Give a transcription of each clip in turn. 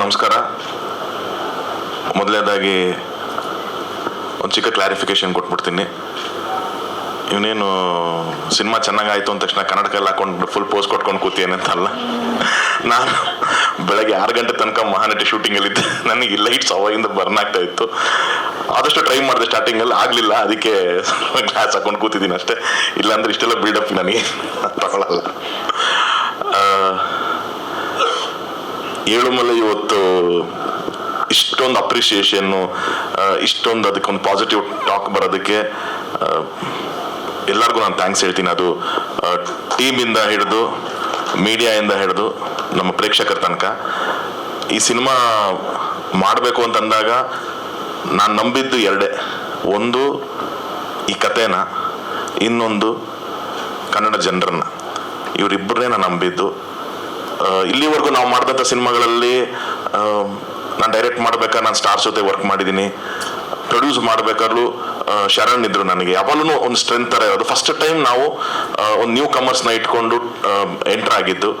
ನಮಸ್ಕಾರ. ಮೊದಲನೇದಾಗಿ ಒಂದು ಚಿಕ್ಕ ಕ್ಲಾರಿಫಿಕೇಶನ್ ಕೊಟ್ಬಿಡ್ತೀನಿ. ಇವನೇನು ಸಿನಿಮಾ ಚೆನ್ನಾಗಾಯಿತು ಅಂದ ತಕ್ಷಣ ಕನ್ನಡಕಲ್ಲಿ ಹಾಕೊಂಡು ಫುಲ್ ಪೋಸ್ಟ್ ಕೊಟ್ಕೊಂಡು ಕೂತೀನಿ ಅಂತಲ್ಲ. ನಾನು ಬೆಳಗ್ಗೆ 6 ಗಂಟೆ ತನಕ ಮಹಾನಟಿ ಶೂಟಿಂಗಲ್ಲಿದ್ದೆ. ನನಗೆ ಲೈಟ್ಸ್ ಅವಾಗಿಂದ ಬರ್ನ್ ಆಗ್ತಾ ಇತ್ತು. ಆದಷ್ಟು ಟ್ರೈ ಮಾಡಿದೆ ಸ್ಟಾರ್ಟಿಂಗಲ್ಲಿ, ಆಗಲಿಲ್ಲ. ಅದಕ್ಕೆ ಗ್ಲಾಸ್ ಹಾಕೊಂಡು ಕೂತಿದ್ದೀನಿ ಅಷ್ಟೇ. ಇಲ್ಲಾಂದ್ರೆ ಇಷ್ಟೆಲ್ಲ ಬಿಲ್ಡಪ್ ನನಗೆ ತಗೊಳ್ಳಲ್ಲ. ಏಳುಮಲೆ ಇವತ್ತು ಇಷ್ಟೊಂದು ಅಪ್ರಿಷಿಯೇಷನ್ನು, ಇಷ್ಟೊಂದು ಅದಕ್ಕೊಂದು ಪಾಸಿಟಿವ್ ಟಾಕ್ ಬರೋದಕ್ಕೆ ಎಲ್ಲರಿಗೂ ನಾನು ಥ್ಯಾಂಕ್ಸ್ ಹೇಳ್ತೀನಿ. ಅದು ಟೀಮಿಂದ ಹಿಡಿದು, ಮೀಡಿಯಾಯಿಂದ ಹಿಡಿದು, ನಮ್ಮ ಪ್ರೇಕ್ಷಕರ ತನಕ. ಈ ಸಿನಿಮಾ ಮಾಡಬೇಕು ಅಂತಂದಾಗ ನಾನು ನಂಬಿದ್ದು ಎರಡೇ. ಒಂದು ಈ ಕಥೆನ, ಇನ್ನೊಂದು ಕನ್ನಡ ಜನರನ್ನ. ಇವರಿಬ್ಬರನ್ನೇ ನಾನು ನಂಬಿದ್ದು. ಇಲ್ಲಿವರೆಗೂ ನಾವು ಮಾಡಿದಂಥ ಸಿನಿಮಾಗಳಲ್ಲಿ ನಾನು ಡೈರೆಕ್ಟ್ ಮಾಡ್ಬೇಕಾದ್ರೆ ನಾನು ಸ್ಟಾರ್ಸ್ ಜೊತೆ ವರ್ಕ್ ಮಾಡಿದ್ದೀನಿ. ಪ್ರೊಡ್ಯೂಸ್ ಮಾಡ್ಬೇಕಾದ್ರೂ ಶರಣ್ ಇದ್ರು. ನನಗೆ ಯಾವಾಗಲೂ ಒಂದು ಸ್ಟ್ರೆಂತ್ ಥರ ಇರೋದು. ಫಸ್ಟ್ ಟೈಮ್ ನಾವು ಒಂದು ನ್ಯೂ ಕಮರ್ಸ್ನ ಇಟ್ಕೊಂಡು ಎಂಟರ್ ಆಗಿದ್ದು.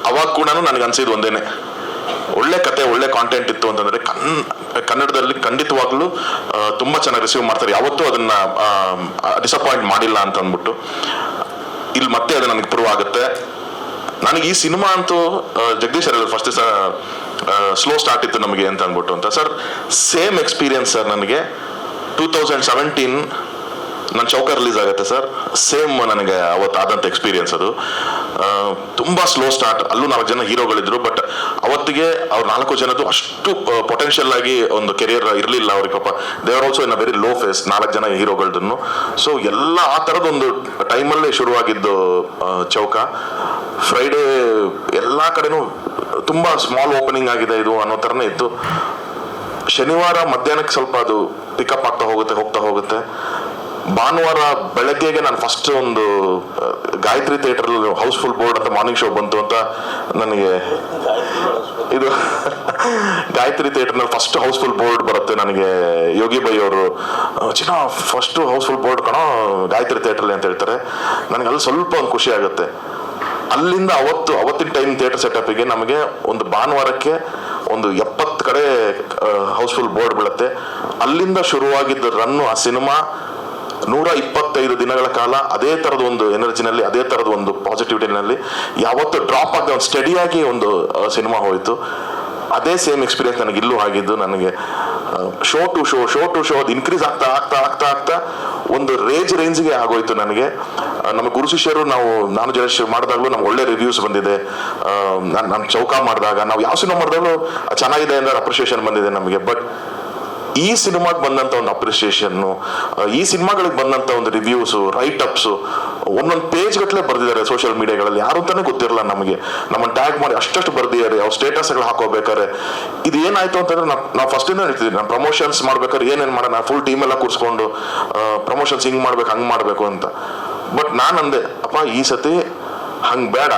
ಅವಾಗ ಕೂಡ ನನಗೆ ಅನ್ಸಿದ್ದು ಒಂದೇನೆ, ಒಳ್ಳೆ ಕತೆ, ಒಳ್ಳೆ ಕಾಂಟೆಂಟ್ ಇತ್ತು ಅಂತಂದರೆ ಕನ್ನಡದಲ್ಲಿ ಖಂಡಿತವಾಗ್ಲೂ ತುಂಬ ಚೆನ್ನಾಗಿ ರಿಸೀವ್ ಮಾಡ್ತಾರೆ. ಯಾವತ್ತೂ ಅದನ್ನು ಡಿಸಪಾಯಿಂಟ್ ಮಾಡಿಲ್ಲ ಅಂತ ಅಂದ್ಬಿಟ್ಟು ಇಲ್ಲಿ ಮತ್ತೆ ಅದು ನನಗೆ ಪ್ರೂವ್ ಆಗುತ್ತೆ. ನನಗೆ ಈ ಸಿನಿಮಾ ಅಂತೂ ಜಗದೀಶ್ ಸರ್ ಫಸ್ಟ್ ದಿವಸ ಸ್ಲೋ ಸ್ಟಾರ್ಟ್ ಇತ್ತು ನಮಗೆ ಅಂತ ಅಂದ್ಬಿಟ್ಟು ಅಂತ. Sir same experience sir. ನನಗೆ 2017 ನನ್ನ ಚೌಕ ರಿಲೀಸ್ ಆಗುತ್ತೆ ಸರ್. ಸೇಮ್ ನನಗೆ ಅವತ್ತಾದಂಥ ಎಕ್ಸ್ಪೀರಿಯನ್ಸ್ ಅದು. ತುಂಬ ಸ್ಲೋ ಸ್ಟಾರ್ಟ್. ಅಲ್ಲೂ 4 ಜನ ಹೀರೋಗಳಿದ್ರು. ಬಟ್ ಅವತ್ತಿಗೆ ಅವ್ರು 4 ಜನದ್ದು ಅಷ್ಟು ಪೊಟೆನ್ಷಿಯಲ್ ಆಗಿ ಒಂದು ಕೆರಿಯರ್ ಇರಲಿಲ್ಲ ಅವ್ರಿಗೆ. ಪಾಪ they are also in a very low phase, 4 ಜನ ಹೀರೋಗಳದನ್ನು. ಸೊ ಎಲ್ಲ ಆ ಥರದೊಂದು ಟೈಮಲ್ಲೇ ಶುರುವಾಗಿದ್ದು ಚೌಕ. ಫ್ರೈಡೇ ಎಲ್ಲ ಕಡೆನೂ ತುಂಬ ಸ್ಮಾಲ್ ಓಪನಿಂಗ್ ಆಗಿದೆ ಇದು ಅನ್ನೋ ಥರನೇ ಇತ್ತು. ಶನಿವಾರ ಮಧ್ಯಾಹ್ನಕ್ಕೆ ಸ್ವಲ್ಪ ಅದು ಪಿಕಪ್ ಆಗ್ತಾ ಹೋಗುತ್ತೆ. ಭಾನುವಾರ ಬೆಳಗ್ಗೆಗೆ ನಾನು ಫಸ್ಟ್ ಒಂದು ಗಾಯತ್ರಿ ಥಿಯೇಟರ್ಲ್ಲಿ ಹೌಸ್ಫುಲ್ ಬೋರ್ಡ್ ಅಂತ ಮಾರ್ನಿಂಗ್ ಶೋ ಬಂತು ಅಂತ ನನಗೆ ಇದು ಗಾಯತ್ರಿ ಥಿಯೇಟರ್ನಲ್ಲಿ ಫಸ್ಟ್ ಹೌಸ್ಫುಲ್ ಬೋರ್ಡ್ ಬರುತ್ತೆ ನನಗೆ. ಯೋಗಿ ಬೈ ಅವರು ಚಿನ್ನ ಫಸ್ಟ್ ಹೌಸ್ಫುಲ್ ಬೋರ್ಡ್ ಕಣೋ ಗಾಯತ್ರಿ ಥಿಯೇಟರ್ಲಿ ಅಂತ ಹೇಳ್ತಾರೆ. ನನಗೆ ಅಲ್ಲಿ ಸ್ವಲ್ಪ ಒಂದು ಖುಷಿ ಆಗುತ್ತೆ. ಅಲ್ಲಿಂದ ಅವತ್ತಿನ ಟೈಮ್ ಥಿಯೇಟರ್ ಸೆಟಪ್ಪಿಗೆ ನಮಗೆ ಒಂದು ಭಾನುವಾರಕ್ಕೆ ಒಂದು 70 ಕಡೆ ಹೌಸ್ಫುಲ್ ಬೋರ್ಡ್ ಬೀಳುತ್ತೆ. ಅಲ್ಲಿಂದ ಶುರುವಾಗಿದ್ದ ರನ್ನು ಆ ಸಿನಿಮಾ 125 ದಿನಗಳ ಕಾಲ ಅದೇ ಥರದ ಒಂದು ಎನರ್ಜಿನಲ್ಲಿ, ಅದೇ ಥರದ ಒಂದು ಪಾಸಿಟಿವಿಟಿನಲ್ಲಿ ಯಾವತ್ತು ಡ್ರಾಪ್ ಆಗದೆ ಒಂದು ಸ್ಟಡಿಯಾಗಿ ಒಂದು ಸಿನಿಮಾ ಹೋಯಿತು. ಅದೇ ಸೇಮ್ ಎಕ್ಸ್ಪೀರಿಯನ್ಸ್ ನನಗೆ ಇಲ್ಲೂ ಆಗಿದ್ದು. ನನಗೆ ಶೋ ಟು ಶೋ ಅದು ಇನ್ಕ್ರೀಸ್ ಆಗ್ತಾ ಒಂದು ರೇಂಜ್ಗೆ ಆಗೋಯ್ತು ನನಗೆ. ನಮ್ಮ ಗುರು ಶಿಷ್ಯರು ನಾನು ಜಯೇಶ್ ಮಾಡಿದಾಗಲೂ ನಮ್ಗೆ ಒಳ್ಳೆ ರಿವ್ಯೂಸ್ ಬಂದಿದೆ. ನಾನು ಚೌಕ ಮಾಡಿದಾಗ, ನಾವು ಯಾವ ಸಿನಿಮಾ ಮಾಡಿದಾಗಲೂ ಚೆನ್ನಾಗಿದೆ ಅಂದರೆ ಅಪ್ರಿಷಿಯೇಷನ್ ಬಂದಿದೆ ನಮಗೆ. ಬಟ್ ಈ ಸಿನಿಮಾಗೆ ಬಂದಂಥ ಒಂದು ಅಪ್ರಿಷಿಯೇಷನ್ನು, ಈ ಸಿನಿಮಾಗಳಿಗೆ ಬಂದಂಥ ಒಂದು ರಿವ್ಯೂಸು, ರೈಟ್ ಅಪ್ಸು ಒಂದೊಂದು ಪೇಜ್ ಗಟ್ಟಲೆ ಬರೆದಿದ್ದಾರೆ ಸೋಷಿಯಲ್ ಮೀಡಿಯಾಗಳಲ್ಲಿ. ಯಾರು ಅಂತಾನೆ ಗೊತ್ತಿರಲ್ಲ ನಮಗೆ. ನಮ್ಮನ್ನು ಟ್ಯಾಗ್ ಮಾಡಿ ಅಷ್ಟು ಬರ್ದಿದ್ದಾರೆ. ಅವ್ರು ಸ್ಟೇಟಸ್ಗಳು ಹಾಕೋಬೇಕಾರೆ ಇದು ಏನಾಯ್ತು ಅಂತಂದ್ರೆ ನಾವು ಫಸ್ಟಿಂದ ಹೇಳ್ತಿದ್ವಿ, ನಾನು ಪ್ರಮೋಷನ್ಸ್ ಮಾಡ್ಬೇಕಾದ್ರೆ ಏನೇನು ಮಾಡೋಣ, ಫುಲ್ ಟೀಮೆಲ್ಲ ಕೂರಿಸ್ಕೊಂಡು ಪ್ರಮೋಷನ್ಸ್ ಹಿಂಗೆ ಮಾಡ್ಬೇಕು ಹಂಗೆ ಮಾಡಬೇಕು ಅಂತ. ಬಟ್ ನಾನು ಅಂದೆ, ಅಪ್ಪ ಈ ಸತಿ ಹಂಗೆ ಬೇಡ.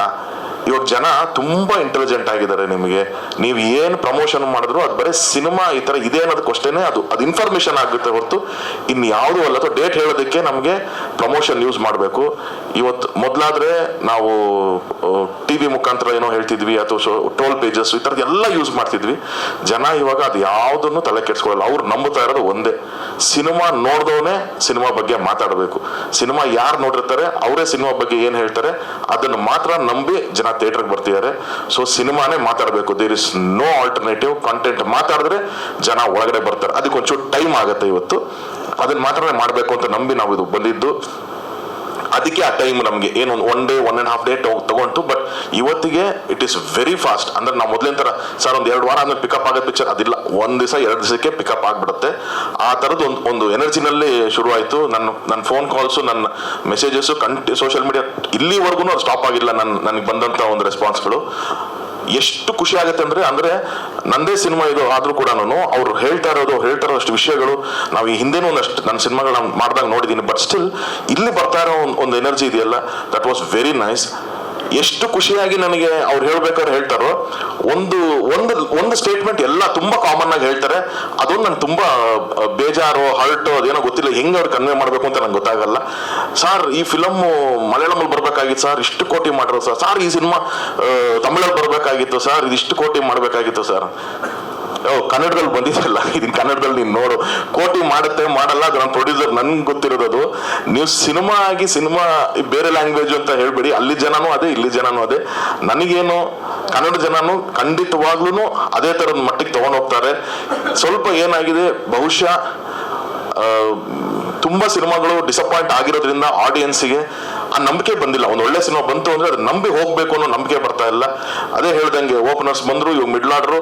ಇವಾಗ ಜನ ತುಂಬಾ ಇಂಟೆಲಿಜೆಂಟ್ ಆಗಿದ್ದಾರೆ. ನಿಮಗೆ ನೀವು ಏನು ಪ್ರಮೋಷನ್ ಮಾಡಿದ್ರು ಅದು ಬರೀ ಸಿನಿಮಾ ಈ ತರ ಇದೆ ಅನ್ನೋದಕ್ಕಷ್ಟೇ ಅದು ಇನ್ಫಾರ್ಮೇಶನ್ ಆಗುತ್ತೆ ಹೊರತು ಇನ್ನು ಯಾವುದು ಅಲ್ಲ. ಅಥವಾ ಡೇಟ್ ಹೇಳೋದಕ್ಕೆ ನಮಗೆ ಪ್ರಮೋಷನ್ ಯೂಸ್ ಮಾಡಬೇಕು. ಇವತ್ತು ಮೊದಲಾದ್ರೆ ನಾವು ಟಿವಿ ಮುಖಾಂತರ ಏನೋ ಹೇಳ್ತಿದ್ವಿ, ಅಥವಾ ಟ್ರೋಲ್ ಪೇಜಸ್ ಈ ಥರದ್ದು ಎಲ್ಲ ಯೂಸ್ ಮಾಡ್ತಿದ್ವಿ. ಜನ ಇವಾಗ ಅದು ಯಾವುದನ್ನು ತಲೆ ಕೆಡಿಸ್ಕೊಳ್ಳಲ್ಲ. ಅವ್ರು ನಂಬುತ್ತಾ ಇರೋದು ಒಂದೇ, ಸಿನಿಮಾ ನೋಡ್ದವನೇ ಸಿನಿಮಾ ಬಗ್ಗೆ ಮಾತಾಡಬೇಕು. ಸಿನಿಮಾ ಯಾರು ನೋಡಿರ್ತಾರೆ ಅವರೇ ಸಿನಿಮಾ ಬಗ್ಗೆ ಏನು ಹೇಳ್ತಾರೆ ಅದನ್ನು ಮಾತ್ರ ನಂಬಿ ಜನ ಥಿಯೇಟರ್ಗೆ ಬರ್ತಿದ್ದಾರೆ. ಸೊ ಸಿನಿಮಾನೇ ಮಾತಾಡಬೇಕು. There is no alternative. Content ಮಾತಾಡಿದ್ರೆ ಜನ ಒಳಗಡೆ ಬರ್ತಾರೆ. ಅದಕ್ಕೆ ಒಂಚೂರು ಟೈಮ್ ಆಗುತ್ತೆ. ಇವತ್ತು ಅದನ್ನ ಮಾತ್ರನೇ ಮಾಡಬೇಕು ಅಂತ ನಂಬಿ ನಾವು ಇದು ಬಂದಿದ್ದು. ಅದಕ್ಕೆ ಆ ಟೈಮ್ ನಮಗೆ ಏನು 1 day 1.5 day ತಗೊಂಡು. ಬಟ್ ಇವತ್ತಿಗೆ ಇಟ್ ಈಸ್ ವೆರಿ ಫಾಸ್ಟ್. ಅಂದ್ರೆ ನಾವು ಮೊದಲಿನ ಥರ ಸರ್ ಒಂದು 2 ವಾರ ಆದ್ಮೇಲೆ ಪಿಕಪ್ ಆಗೋ ಪಿಕ್ಚರ್ ಅದಿಲ್ಲ. 1 ದಿವಸ 2 ದಿವಸಕ್ಕೆ ಪಿಕಪ್ ಆಗಿಬಿಡುತ್ತೆ. ಆ ಥರದ್ದು ಒಂದು ಎನರ್ಜಿನಲ್ಲಿ ಶುರುವಾಯಿತು. ನನ್ನ ಫೋನ್ ಕಾಲ್ಸು, ನನ್ನ ಮೆಸೇಜಸ್ಸು ಸೋಷಿಯಲ್ ಮೀಡಿಯಾ ಇಲ್ಲಿವರೆಗೂ ಅದು ಸ್ಟಾಪ್ ಆಗಿಲ್ಲ. ನನಗೆ ಬಂದಂಥ ಒಂದು ರೆಸ್ಪಾನ್ಸ್ಗಳು ಎಷ್ಟು ಖುಷಿ ಆಗುತ್ತೆ ಅಂದರೆ ನಂದೇ ಸಿನಿಮಾ ಇದು ಆದರೂ ಕೂಡ ಅವ್ರು ಹೇಳ್ತಾ ಇರೋದು ಅಷ್ಟು ವಿಷಯಗಳು ನಾವು ಈ ಹಿಂದೆನೂ ಒಂದಷ್ಟು ನನ್ನ ಸಿನಿಮಾಗಳು ನಾನು ಮಾಡಿದಾಗ ನೋಡಿದ್ದೀನಿ. ಬಟ್ ಸ್ಟಿಲ್ ಇಲ್ಲಿ ಬರ್ತಾ ಇರೋ ಒಂದು ಎನರ್ಜಿ ಇದೆಯಲ್ಲ, ದಟ್ ವಾಸ್ ವೆರಿ ನೈಸ್. ಎಷ್ಟು ಖುಷಿಯಾಗಿ ನನಗೆ ಅವ್ರು ಹೇಳ್ಬೇಕಾದ್ರೆ ಹೇಳ್ತಾರೋ, ಒಂದು ಒಂದು ಒಂದು ಸ್ಟೇಟ್ಮೆಂಟ್ ಎಲ್ಲ ತುಂಬಾ ಕಾಮನ್ ಆಗಿ ಹೇಳ್ತಾರೆ. ಅದೊಂದು ನಂಗೆ ತುಂಬಾ ಬೇಜಾರು, ಹರ್ಟ್, ಅದೇನೋ ಗೊತ್ತಿಲ್ಲ, ಹೆಂಗೆ ಅವ್ರು ಕನ್ವೆ ಮಾಡಬೇಕು ಅಂತ ನಂಗೆ ಗೊತ್ತಾಗಲ್ಲ. ಸರ್ ಈ ಫಿಲಮ್ ಮಲಯಾಳಮಲ್ಲಿ ಬರ್ಬೇಕಾಗಿತ್ತು ಸರ್, ಇಷ್ಟು ಕೋಟಿ ಮಾಡಿರೋ ಸರ್, ಈ ಸಿನಿಮಾ ತಮಿಳಲ್ಲಿ ಬರ್ಬೇಕಾಗಿತ್ತು ಸರ್, ಇದಿಷ್ಟು ಕೋಟಿ ಮಾಡಬೇಕಾಗಿತ್ತು ಸರ್. ಕನ್ನಡದಲ್ಲಿ ಬಂದಿದ್ದಲ್ಲ, ಇದನ್ನ ಕನ್ನಡದಲ್ಲಿ ನೀನು ನೋಡು, ಕೋಟಿ ಮಾಡುತ್ತೆ ಮಾಡಲ್ಲ, ಅದು ನನ್ನ ಪ್ರೊಡ್ಯೂಸರ್ ನನ್ಗೆ ಗೊತ್ತಿರೋದು. ನೀವು ಸಿನಿಮಾ ಆಗಿ ಸಿನಿಮಾ ಬೇರೆ ಲ್ಯಾಂಗ್ವೇಜ್ ಅಂತ ಹೇಳ್ಬೇಡಿ, ಅಲ್ಲಿ ಜನನೂ ಅದೇ ಇಲ್ಲಿ ಜನನೂ ಅದೇ. ನನಗೇನು ಕನ್ನಡ ಜನನು ಖಂಡಿತವಾಗ್ಲೂ ಅದೇ ಥರದ ಮಟ್ಟಿಗೆ ತಗೊಂಡು ಹೋಗ್ತಾರೆ. ಸ್ವಲ್ಪ ಏನಾಗಿದೆ, ಬಹುಶಃ ತುಂಬಾ ಸಿನಿಮಾಗಳು ಡಿಸಪಾಯಿಂಟ್ ಆಗಿರೋದ್ರಿಂದ ಆಡಿಯನ್ಸಿಗೆ ಆ ನಂಬಿಕೆ ಬಂದಿಲ್ಲ. ಒಂದು ಒಳ್ಳೆ ಸಿನಿಮಾ ಬಂತು ಅಂದ್ರೆ ಅದು ನಂಬಿ ಹೋಗ್ಬೇಕು ಅನ್ನೋ ನಂಬಿಕೆ ಬರ್ತಾ ಇಲ್ಲ. ಅದೇ ಹೇಳ್ದಂಗೆ ಓಪನರ್ಸ್ ಬಂದ್ರು, ಇವಾಗ ಮಿಡ್ಲ್ ಆರ್ಡರ್,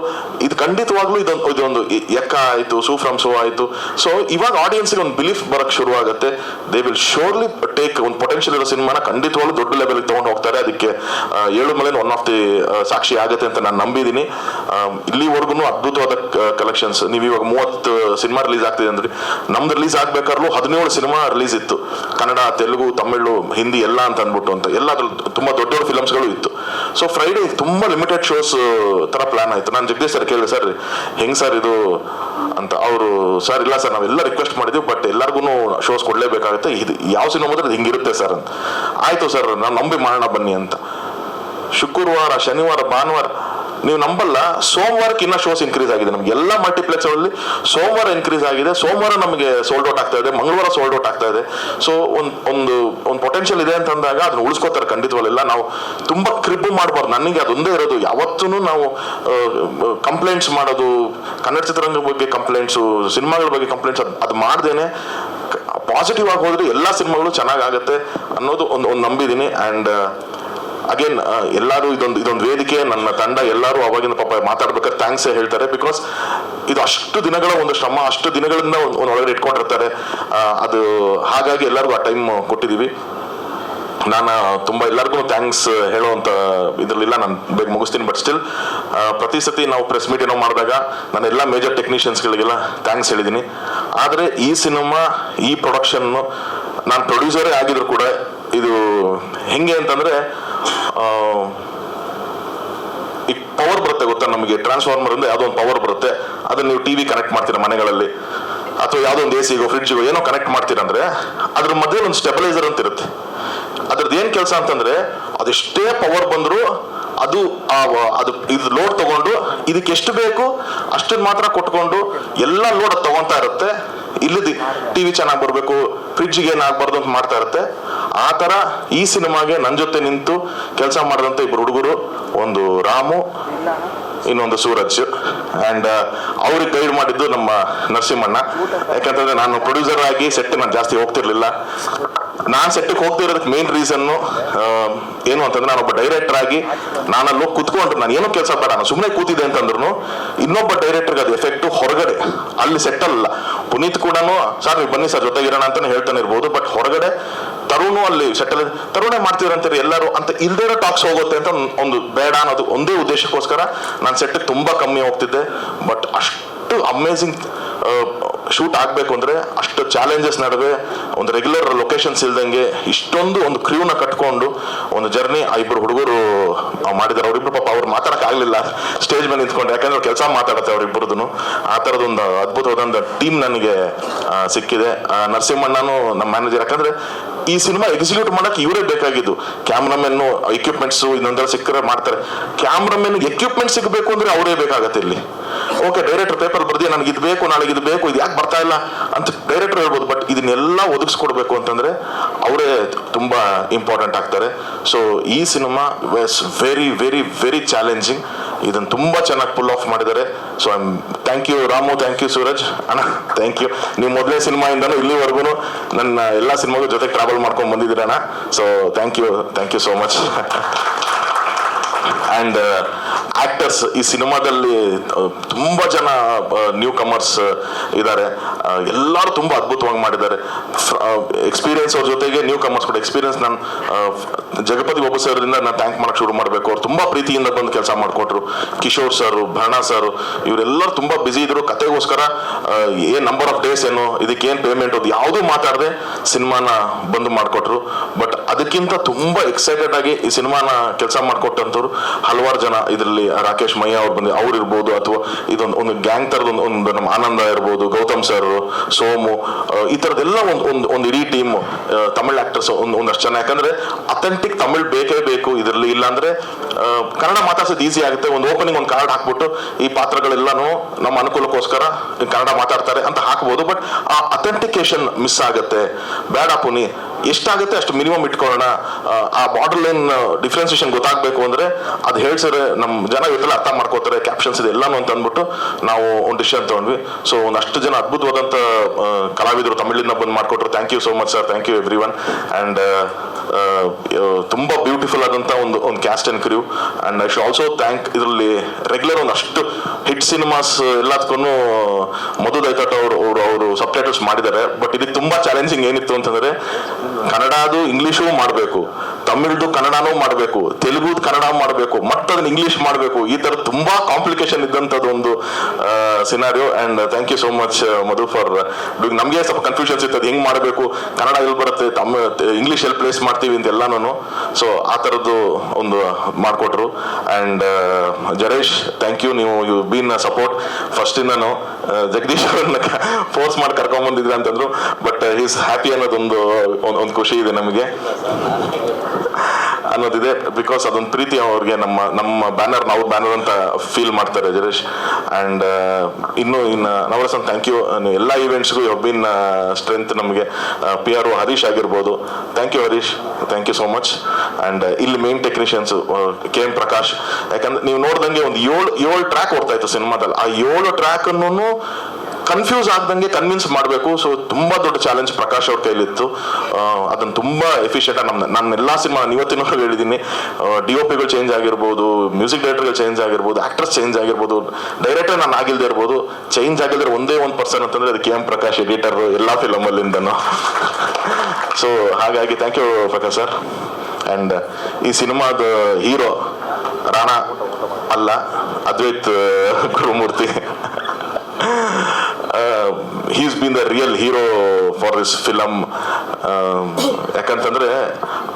ಇದು ಖಂಡಿತವಾಗ್ಲೂ ಇದೊಂದು ಎಕ್ಕ ಆಯ್ತು, ಸೂ ಫ್ರಮ್ ಸೋ ಆಯ್ತು. ಸೊ ಇವಾಗ ಆಡಿಯನ್ಸ್ಗೆ ಒಂದು ಬಿಲೀಫ್ ಬರಕ್ ಶುರು ಆಗುತ್ತೆ. ದೇ ವಿಲ್ ಶೋರ್ಲಿ ಟೇಕ್ ಒಂದು ಪೊಟೆನ್ಷಿಯಲ್ ಇರೋ ಸಿನಿಮಾನ ಖಂಡಿತವಾಗ್ಲೂ ದೊಡ್ಡ ಲೆವೆಲ್ಗೆ ತಗೊಂಡು ಹೋಗ್ತಾರೆ. ಅದಕ್ಕೆ ಏಳುಮಲೆ ಒನ್ ಆಫ್ ದಿ ಸಾಕ್ಷಿ ಆಗುತ್ತೆ ಅಂತ ನಾನು ನಂಬಿದ್ದೀನಿ. ಇಲ್ಲಿವರೆಗೂ ಅದ್ಭುತವಾದ ಕಲೆಕ್ಷನ್ಸ್. ನೀವು ಇವಾಗ 30 ಸಿನಿಮಾ ರಿಲೀಸ್ ಆಗ್ತಿದೆ ಅಂದ್ರೆ, ನಮ್ದು ರಿಲೀಸ್ ಆಗ್ಬೇಕಾದ್ರೂ 17 ಸಿನಿಮಾ ರಿಲೀಸ್ ಇತ್ತು, ಕನ್ನಡ, ತೆಲುಗು, ತಮಿಳು, ಹಿಂದಿ ಎಲ್ಲ ಅಂತ ಅಂದ್ಬಿಟ್ಟು ಅಂತ. ಎಲ್ಲ ತುಂಬಾ ದೊಡ್ಡ ದೊಡ್ಡ ಫಿಲಮ್ಸ್ಗಳು ಇತ್ತು. ಸೊ ಫ್ರೈಡೇ ತುಂಬಾ ಲಿಮಿಟೆಡ್ ಶೋಸ್ ತರ ಪ್ಲಾನ್ ಆಯ್ತು. ನಾನು ಜಗದೀಶ್ ಸರ್ ಕೇಳಿದೆ, ಸರ್ ಹೆಂಗ್ ಸರ್ ಇದು ಅಂತ. ಅವರು ಸರ್ ಇಲ್ಲ ಸರ್, ನಾವೆಲ್ಲ ರಿಕ್ವೆಸ್ಟ್ ಮಾಡಿದ್ವಿ, ಬಟ್ ಎಲ್ಲರಿಗೂ ಶೋಸ್ ಕೊಡ್ಲೇಬೇಕಾಗುತ್ತೆ, ಇದು ಯಾವ ಸಿನಿಮಾ ಬಂದ್ರೆ ಹಿಂಗಿರುತ್ತೆ ಸರ್ ಅಂತ. ಆಯ್ತು ಸರ್, ನಾವು ನಂಬಿ ಮಾಡೋಣ ಬನ್ನಿ ಅಂತ. ಶುಕ್ರವಾರ, ಶನಿವಾರ, ಭಾನುವಾರ, ನೀವು ನಂಬಲ್ಲ, ಸೋಮವಾರಕ್ಕೆ ಇನ್ನೂ ಶೋಸ್ ಇನ್ಕ್ರೀಸ್ ಆಗಿದೆ ನಮ್ಗೆ. ಎಲ್ಲ ಮಲ್ಟಿಪ್ಲೆಕ್ಸ್ ಅಲ್ಲಿ ಸೋಮವಾರ ಇನ್ಕ್ರೀಸ್ ಆಗಿದೆ. ಸೋಮವಾರ ನಮಗೆ ಸೋಲ್ಡ್ ಔಟ್ ಆಗ್ತಾ ಇದೆ, ಮಂಗಳವಾರ ಸೋಲ್ಡ್ ಔಟ್ ಆಗ್ತಾ ಇದೆ. ಸೊ ಒಂದು ಪೊಟೆನ್ಷಿಯಲ್ ಇದೆ ಅಂತಂದಾಗ ಅದನ್ನ ಉಳಿಸ್ಕೋತಾರೆ ಖಂಡಿತವಲ್ಲ. ನಾವು ತುಂಬಾ ಕ್ರಿಬ್ ಮಾಡಬಾರ್ದು. ನನಗೆ ಅದೊಂದೇ ಇರೋದು, ಯಾವತ್ತೂ ನಾವು ಕಂಪ್ಲೇಂಟ್ಸ್ ಮಾಡೋದು, ಕನ್ನಡ ಚಿತ್ರರಂಗದ ಬಗ್ಗೆ ಕಂಪ್ಲೇಂಟ್ಸು, ಸಿನಿಮಾಗಳ ಬಗ್ಗೆ ಕಂಪ್ಲೇಂಟ್ಸ್, ಅದು ಮಾಡ್ದೇನೆ ಪಾಸಿಟಿವ್ ಆಗಿ ಹೋದ್ರೆ ಎಲ್ಲ ಸಿನಿಮಾಗಳು ಚೆನ್ನಾಗಾಗತ್ತೆ ಅನ್ನೋದು ಒಂದು ನಂಬಿದ್ದೀನಿ. ಆ್ಯಂಡ್ ಅಗೇನ್ ಎಲ್ಲರೂ ಇದೊಂದು ವೇದಿಕೆ, ನನ್ನ ತಂಡ ಎಲ್ಲರೂ ಅವಾಗಿನ ಪಾಪ ಮಾತಾಡ್ಬೇಕಾದ್ರೆ ಥ್ಯಾಂಕ್ಸ್ ಹೇಳ್ತಾರೆ. ಬಿಕಾಸ್ ಇದು ಅಷ್ಟು ದಿನಗಳ ಒಂದು ಶ್ರಮ, ಅಷ್ಟು ದಿನಗಳಿಂದ ಒಂದು ಒಳಗಡೆ ಇಟ್ಕೊಂಡಿರ್ತಾರೆ. ಅದು ಹಾಗಾಗಿ ಎಲ್ಲರಿಗೂ ಆ ಟೈಮ್ ಕೊಟ್ಟಿದ್ದೀವಿ. ನಾನು ತುಂಬ ಎಲ್ಲರಿಗೂ ಥ್ಯಾಂಕ್ಸ್ ಹೇಳುವಂಥ ಇದರಲ್ಲಿಲ್ಲ, ನಾನು ಬೇಗ ಮುಗಿಸ್ತೀನಿ. ಬಟ್ ಸ್ಟಿಲ್ ಪ್ರತಿ ಸತಿ ನಾವು ಪ್ರೆಸ್ ಮೀಟ್ ಏನೋ ಮಾಡಿದಾಗ ನಾನು ಎಲ್ಲ ಮೇಜರ್ ಟೆಕ್ನಿಷಿಯನ್ಸ್ಗಳಿಗೆಲ್ಲ ಥ್ಯಾಂಕ್ಸ್ ಹೇಳಿದ್ದೀನಿ. ಆದರೆ ಈ ಸಿನಿಮಾ, ಈ ಪ್ರೊಡಕ್ಷನ್ನು, ನಾನು ಪ್ರೊಡ್ಯೂಸರೇ ಆಗಿದ್ರು ಕೂಡ ಇದು ಹೆಂಗೆ ಅಂತಂದರೆ, ಈ ಪವರ್ ಬರುತ್ತೆ ಗೊತ್ತಾ ನಮಗೆ, ಟ್ರಾನ್ಸ್ಫಾರ್ಮರ್ ಅಂದ್ರೆ ಯಾವುದೋ ಒಂದು ಪವರ್ ಬರುತ್ತೆ, ಅದನ್ನ ನೀವು ಟಿವಿ ಕನೆಕ್ಟ್ ಮಾಡ್ತೀರಾ ಮನೆಗಳಲ್ಲಿ, ಅಥವಾ ಯಾವುದೋ ಒಂದು ಎಸಿಗೋ ಫ್ರಿಡ್ಜ್ಗೋ ಏನೋ ಕನೆಕ್ಟ್ ಮಾಡ್ತೀರಂದ್ರೆ ಅದ್ರ ಮಧ್ಯೆ ಒಂದು ಸ್ಟೆಬಿಲೈಸರ್ ಅಂತ ಇರುತ್ತೆ. ಅದ್ರದ್ದು ಏನ್ ಕೆಲಸ ಅಂತಂದ್ರೆ, ಅದೆಷ್ಟೇ ಪವರ್ ಬಂದ್ರು ಅದು ಇದು ಲೋಡ್ ತಗೊಂಡು ಇದಕ್ಕೆ ಎಷ್ಟು ಬೇಕು ಅಷ್ಟನ್ನು ಮಾತ್ರ ಕೊಟ್ಕೊಂಡು ಎಲ್ಲ ಲೋಡ್ ಅದು ತಗೊಂತಾ ಇರುತ್ತೆ. ಇಲ್ಲಿ ಟಿವಿ ಚೆನ್ನಾಗಿ ಬರಬೇಕು, ಫ್ರಿಡ್ಜ್ಗೆ ಏನಾಗಬಾರ್ದು ಅಂತ ಮಾಡ್ತಾ ಇರುತ್ತೆ. ಆ ಥರ ಈ ಸಿನಿಮಾಗೆ ನನ್ನ ಜೊತೆ ನಿಂತು ಕೆಲಸ ಮಾಡಿದಂಥ ಇಬ್ಬರು ಹುಡುಗರು, ಒಂದು ರಾಮು, ಇನ್ನೊಂದು ಸೂರಜ್. ಆ್ಯಂಡ್ ಅವ್ರಿಗೆ ಗೈಡ್ ಮಾಡಿದ್ದು ನಮ್ಮ ನರಸಿಂಹಣ್ಣ. ಯಾಕಂತಂದ್ರೆ ನಾನು ಪ್ರೊಡ್ಯೂಸರ್ ಆಗಿ ಸೆಟ್ ನಾನು ಜಾಸ್ತಿ ಹೋಗ್ತಿರ್ಲಿಲ್ಲ. ನಾನು ಸೆಟ್ಟಿಗೆ ಹೋಗ್ತಿರೋದಕ್ಕೆ ಮೇನ್ ರೀಸನ್ನು ಏನು ಅಂತಂದ್ರೆ, ನಾನೊಬ್ಬ ಡೈರೆಕ್ಟರ್ ಆಗಿ ನಾನಲ್ಲಿ ಕೂತ್ಕೊಂಡ್ರು, ನಾನು ಏನೋ ಕೆಲಸ ಬೇಡ, ನಾನು ಸುಮ್ಮನೆ ಕೂತಿದ್ದೆ ಅಂತಂದ್ರು ಇನ್ನೊಬ್ಬ ಡೈರೆಕ್ಟರ್ಗೆ ಅದು ಎಫೆಕ್ಟು ಹೊರಗಡೆ, ಅಲ್ಲಿ ಸೆಟ್ ಅಲ್ಲ. ಪುನೀತ್ ಕೂಡ ಸರ್ ನೀವು ಬನ್ನಿ ಸರ್ ಜೊತೆಗಿರೋಣ ಅಂತಾನೆ ಹೇಳ್ತಾನೆ ಇರ್ಬೋದು, ಬಟ್ ಹೊರಗಡೆ ತರುಣು ಅಲ್ಲಿ ಸೆಟ್ಟಲ್ಲಿ ತರುಣೇ ಮಾಡ್ತಿರಂತಾರೆ ಎಲ್ಲರೂ ಅಂತ ಇಲ್ದೇ ಇರೋ ಟಾಕ್ಸ್ ಹೋಗುತ್ತೆ ಅಂತ ಒಂದು ಬೇಡ ಅನ್ನೋದು ಒಂದೇ ಉದ್ದೇಶಕ್ಕೋಸ್ಕರ ನಾನು ಸೆಟ್ಟಿಗೆ ತುಂಬಾ ಕಮ್ಮಿ ಹೋಗ್ತಿದ್ದೆ. ಬಟ್ ಅಷ್ಟು ಅಮೇಝಿಂಗ್ ಶೂಟ್ ಆಗಬೇಕು ಅಂದರೆ ಅಷ್ಟು ಚಾಲೆಂಜಸ್ ನಡುವೆ ಒಂದು ರೆಗ್ಯುಲರ್ ಲೊಕೇಶನ್ಸ್ ಇಲ್ದಂಗೆ ಇಷ್ಟೊಂದು ಒಂದು ಕ್ರ್ಯೂನ ಕಟ್ಕೊಂಡು ಒಂದು ಜರ್ನಿ ಆ ಇಬ್ಬರು ಹುಡುಗರು ಮಾಡಿದ್ದಾರೆ. ಅವರಿಬ್ರು ಪಾಪ ಅವ್ರು ಮಾತಾಡಕ್ ಆಗ್ಲಿಲ್ಲ ಸ್ಟೇಜ್ ಮೇಲೆ ನಿಂತ್ಕೊಂಡು, ಯಾಕಂದ್ರೆ ಅವ್ರು ಕೆಲಸ ಮಾತಾಡುತ್ತೆ ಅವರಿಬ್ಬರದು. ಆ ಥರದೊಂದು ಅದ್ಭುತವಾದ ಟೀಮ್ ನನಗೆ ಸಿಕ್ಕಿದೆ. ನರಸಿಂಹಣ್ಣನು ನಮ್ಮ ಮ್ಯಾನೇಜರ್. ಯಾಕಂದ್ರೆ ಈ ಸಿನಿಮಾ ಎಕ್ಸಿಕ್ಯೂಟ್ ಮಾಡಕ್ಕೆ ಇವರೇ ಬೇಕಾಗಿದ್ದು. ಕ್ಯಾಮ್ರಾಮೆನ್ನು, ಎಕ್ವಿಪ್ಮೆಂಟ್ಸು ಇನ್ನೊಂದರ ಸಿಕ್ಕರೆ ಮಾಡ್ತಾರೆ. ಕ್ಯಾಮ್ರಾಮೆನ್ ಎಕ್ವಿಪ್ಮೆಂಟ್ ಸಿಗಬೇಕು ಅಂದ್ರೆ ಅವರೇ ಬೇಕಾಗತ್ತೆ ಇಲ್ಲಿ. ಓಕೆ, ಡೈರೆಕ್ಟರ್ ಪೇಪರ್ ಬರ್ದಿ ನನಗೆ ಇದು ಬೇಕು, ನಾಳೆಗೆ ಇದು ಬೇಕು, ಇದು ಯಾಕೆ ಬರ್ತಾ ಇಲ್ಲ ಅಂತ ಡೈರೆಕ್ಟರ್ ಹೇಳ್ಬೋದು. ಬಟ್ ಇದನ್ನೆಲ್ಲ ಒದಗಿಸ್ಕೊಡ್ಬೇಕು ಅಂತಂದ್ರೆ ಅವರೇ ತುಂಬಾ ಇಂಪಾರ್ಟೆಂಟ್ ಆಗ್ತಾರೆ. ಸೊ ಈ ಸಿನಿಮಾ was very very very challenging. ಇದನ್ನು ತುಂಬಾ ಚೆನ್ನಾಗಿ ಪುಲ್ ಆಫ್ ಮಾಡಿದ್ದಾರೆ. So thank you Ramu, thank you Suraj ಅಣ್ಣ, ಥ್ಯಾಂಕ್ ಯು. ನೀವು ಮೊದಲನೇ ಸಿನಿಮಾಯಿಂದನೂ ಇಲ್ಲಿವರೆಗೂ ನನ್ನ ಎಲ್ಲ ಸಿನಿಮಾಗೂ ಜೊತೆಗೆ ಟ್ರಾವೆಲ್ ಮಾಡ್ಕೊಂಡು ಬಂದಿದ್ದೀರಣ್ಣ. So thank you so much. And actors, ಈ ಸಿನಿಮಾದಲ್ಲಿ ತುಂಬಾ ಜನ ನ್ಯೂ ಕಮರ್ಸ್ ಇದ್ದಾರೆ. ಎಲ್ಲರೂ ತುಂಬಾ ಅದ್ಭುತವಾಗಿ ಮಾಡಿದ್ದಾರೆ. ಎಕ್ಸ್ಪೀರಿಯನ್ಸ್ ಅವ್ರ ಜೊತೆಗೆ ನ್ಯೂ ಕಮರ್ಸ್ ಕೂಡ ಎಕ್ಸ್ಪೀರಿಯನ್ಸ್. ನಾನು ಜಗಪತಿ ಬಾಬು ಸರ್ದಿಂದ ನಾನು ಥ್ಯಾಂಕ್ ಮಾಡಕ್ಕೆ ಶುರು ಮಾಡಬೇಕು. ಅವ್ರು ತುಂಬಾ ಪ್ರೀತಿಯಿಂದ ಬಂದು ಕೆಲಸ ಮಾಡಿಕೊಟ್ರು. ಕಿಶೋರ್ ಸರ್, ಭರಣ ಸರ್, ಇವರೆಲ್ಲರೂ ತುಂಬಾ ಬ್ಯುಸಿ ಇದ್ರು. ಕತೆಗೋಸ್ಕರ ಏನ್ ನಂಬರ್ ಆಫ್ ಡೇಸ್ ಏನು, ಇದಕ್ಕೆ ಏನ್ ಪೇಮೆಂಟ್, ಅದು ಯಾವುದೂ ಮಾತಾಡದೆ ಸಿನಿಮಾನ ಬಂದು ಮಾಡಿಕೊಟ್ರು. ಬಟ್ ಅದಕ್ಕಿಂತ ತುಂಬ ಎಕ್ಸೈಟೆಡ್ ಆಗಿ ಈ ಸಿನಿಮಾನ ಕೆಲಸ ಮಾಡಿಕೊಟ್ಟಂಥವ್ರು ಹಲವಾರು ಜನ. ಇದರಲ್ಲಿ ರಾಕೇಶ್ ಮಯ್ಯ ಅವ್ರು ಬಂದು ಅವ್ರು ಇರ್ಬೋದು, ಅಥವಾ ಒಂದು ಗ್ಯಾಂಗ್ ಥರದ ಒಂದು ನಮ್ಮ ಆನಂದ ಇರ್ಬೋದು, ಗೌತಮ್ ಸರ್, ಸೋಮು, ಈ ಥರದ್ದೆಲ್ಲ ಒಂದು ಇಡೀ ಟೀಮ್ ತಮಿಳ್ ಆಕ್ಟರ್ಸ್ ಒಂದಷ್ಟು ಜನ. ಯಾಕಂದ್ರೆ ಅಥೆಂಟಿಕ್ ತಮಿಳ್ ಬೇಕೇ ಬೇಕು ಇದರಲ್ಲಿ, ಇಲ್ಲಾಂದ್ರೆ ಕನ್ನಡ ಮಾತಾಡ್ಸೋದು ಈಸಿ ಆಗುತ್ತೆ. ಒಂದು ಓಪನಿಂಗ್ ಒಂದು ಕಾರ್ಡ್ ಹಾಕ್ಬಿಟ್ಟು ಈ ಪಾತ್ರಗಳೆಲ್ಲನೂ ನಮ್ಮ ಅನುಕೂಲಕ್ಕೋಸ್ಕರ ಕನ್ನಡ ಮಾತಾಡ್ತಾರೆ ಅಂತ ಹಾಕ್ಬೋದು, ಬಟ್ ಆ ಅಥೆಂಟಿಕೇಶನ್ ಮಿಸ್ ಆಗುತ್ತೆ. ಬೇಡ ಪುನಿ, ಎಷ್ಟಾಗುತ್ತೆ ಅಷ್ಟು ಮಿನಿಮಮ್ ಇಟ್ಕೊಳ್ಳೋಣ. ಆ ಬಾರ್ಡರ್ ಲೈನ್ ಡಿಫ್ರೆನ್ಸಿಯೇಷನ್ ಗೊತ್ತಾಗಬೇಕು ಅಂದ್ರೆ ಅದು ಹೇಳ್ಸಿದ್ರೆ ನಮ್ಮ ಜನ ಇವತ್ತೆಲ್ಲ ಅರ್ಥ ಮಾಡ್ಕೋತಾರೆ, ಕ್ಯಾಪ್ಷನ್ಸ್ ಇದೆ ಎಲ್ಲಾನು ಅಂತ ಅಂದ್ಬಿಟ್ಟು ನಾವು ಒಂದು ಡಿಸಿಷನ್ ತಗೊಂಡ್ವಿ. ಸೊ ಒಂದಷ್ಟು ಜನ ಅದ್ಭುತವಾದಂಥ ಕಲಾವಿದರು ತಮಿಳಿನ ಬಂದು ಮಾಡಿಕೊಟ್ರು. Thank you so much sir, thank you everyone. And ತುಂಬಾ ಬ್ಯೂಟಿಫುಲ್ ಆದಂಥ ಒಂದು cast and crew. And I should also thank ಇದರಲ್ಲಿ ರೆಗ್ಯುಲರ್ ಒಂದಷ್ಟು ಹಿಟ್ ಸಿನಿಮಾಸ್ ಎಲ್ಲದಕ್ಕೂ ಮಧು ದೈತಾಟ್ ಅವರು ಸಬ್ ಟೈಟಲ್ಸ್ ಮಾಡಿದ್ದಾರೆ. ಬಟ್ ಇದಕ್ಕೆ ತುಂಬಾ ಚಾಲೆಂಜಿಂಗ್ ಏನಿತ್ತು ಅಂತಂದ್ರೆ, ಕನ್ನಡದು ಇಂಗ್ಲೀಷು ಮಾಡಬೇಕು, ತಮಿಳ್ದು ಕನ್ನಡನೂ ಮಾಡಬೇಕು, ತೆಲುಗುದು ಕನ್ನಡ ಮಾಡಬೇಕು, ಮತ್ತೆ ಅದನ್ನ ಇಂಗ್ಲೀಷ್ ಮಾಡಬೇಕು. ಈ ತರ ತುಂಬಾ ಕಾಂಪ್ಲಿಕೇಶನ್ ಇದ್ದಂಥದ್ದು ಒಂದು scenario. And thank you so much Madhu for doing. ನಮಗೆ ಸ್ವಲ್ಪ ಕನ್ಫ್ಯೂಷನ್ಸ್ ಇತ್ತು, ಹೆಂಗ್ ಮಾಡಬೇಕು, ಕನ್ನಡ ಎಲ್ಲಿ ಬರುತ್ತೆ, ಇಂಗ್ಲೀಷ್ ಎಲ್ಲಿ ಪ್ಲೇಸ್ ಮಾಡ್ತೀವಿ ಅಂತ ಎಲ್ಲಾನು. ಸೊ ಆ ಥರದ್ದು ಒಂದು ಮಾಡಿಕೊಟ್ರು. ಆ್ಯಂಡ್ ಜಡೇಶ್, ಥ್ಯಾಂಕ್ ಯು, ನೀವು ಯು ಬೀನ್ ಸಪೋರ್ಟ್ ಫಸ್ಟ್ ಇಂದನು. ಜಗದೀಶ್ ಅವ್ರನ್ನ ಫೋರ್ಸ್ ಮಾಡಿ ಕರ್ಕೊಂಡ್ಬಂದಿದ್ರೆ ಅಂತಂದ್ರು, ಬಟ್ ಈಸ್ ಹ್ಯಾಪಿ ಅನ್ನೋದೊಂದು ಒಂದು ಖುಷಿ ಇದೆ ನಮಗೆ ಅನ್ನೋದಿದೆ. ಬಿಕಾಸ್ ಅದೊಂದು ಪ್ರೀತಿ ಅವ್ರಿಗೆ, ನಮ್ಮ ಬ್ಯಾನರ್ ನಾವು ಬ್ಯಾನರ್ ಅಂತ ಫೀಲ್ ಮಾಡ್ತಾರೆ ಜಡೇಶ್. ಆ್ಯಂಡ್ ಇನ್ನು ನವರಸನ್, ಥ್ಯಾಂಕ್ ಯು. ಎಲ್ಲ ಈವೆಂಟ್ಸ್ಗೂ ಯು ಬೀನ್ ಸ್ಟ್ರೆಂತ್ ನಮಗೆ. PR ಹರೀಶ್ ಆಗಿರ್ಬೋದು, thank you Harish, thank you so much. And ಇಲ್ಲಿ ಮೇನ್ ಟೆಕ್ನಿಷಿಯನ್ಸ್ KM ಪ್ರಕಾಶ್. ಯಾಕಂದ್ರೆ ನೀವು ನೋಡ್ದಂಗೆ ಒಂದು ಏಳು ಟ್ರ್ಯಾಕ್ ಓಡ್ತಾ ಇತ್ತು ಸಿನಿಮಾದಲ್ಲಿ. ಆ 7 ಟ್ರ್ಯಾಕ್ ಅನ್ನು ಕನ್ಫ್ಯೂಸ್ ಆಗ್ದಂಗೆ ಕನ್ವಿನ್ಸ್ ಮಾಡಬೇಕು. ಸೊ ತುಂಬಾ ದೊಡ್ಡ ಚಾಲೆಂಜ್ ಪ್ರಕಾಶ್ ಅವ್ರ ಕೈಲಿತ್ತು. ಅದನ್ನ ತುಂಬಾ ಎಫಿಷಿಯೆಂಟ್ ಆಗಿ ನಾನು ಎಲ್ಲಾ ಸಿನಿಮಾ ಇವತ್ತಿನ ಹೇಳಿದ್ದೀನಿ, DOPಗಳು ಚೇಂಜ್ ಆಗಿರ್ಬೋದು, ಮ್ಯೂಸಿಕ್ ಡೈರೆಕ್ಟರ್ಗಳು ಚೇಂಜ್ ಆಗಿರ್ಬೋದು, ಆಕ್ಟರ್ಸ್ ಚೇಂಜ್ ಆಗಿರ್ಬೋದು, ಡೈರೆಕ್ಟರ್ ನಾನು ಆಗಿಲ್ದೇ ಇರ್ಬೋದು. ಚೇಂಜ್ ಆಗಿದ್ರೆ ಒಂದೇ ಒಂದು ಪರ್ಸನ್ ಅಂತಂದ್ರೆ ಅದು KM ಪ್ರಕಾಶ್, ಎಡಿಟರ್ ಎಲ್ಲಾ ಫಿಲಮ್ ಅಲ್ಲಿಂದನು. ಸೊ ಹಾಗಾಗಿ thank you Prakash sir. And ಈ ಸಿನಿಮಾದ ಹೀರೋ ರಾಣಾ ಅಲ್ಲ, Advait Gurumurthy. He's been the real hero for this film. ಯಾಕಂತಂದ್ರೆ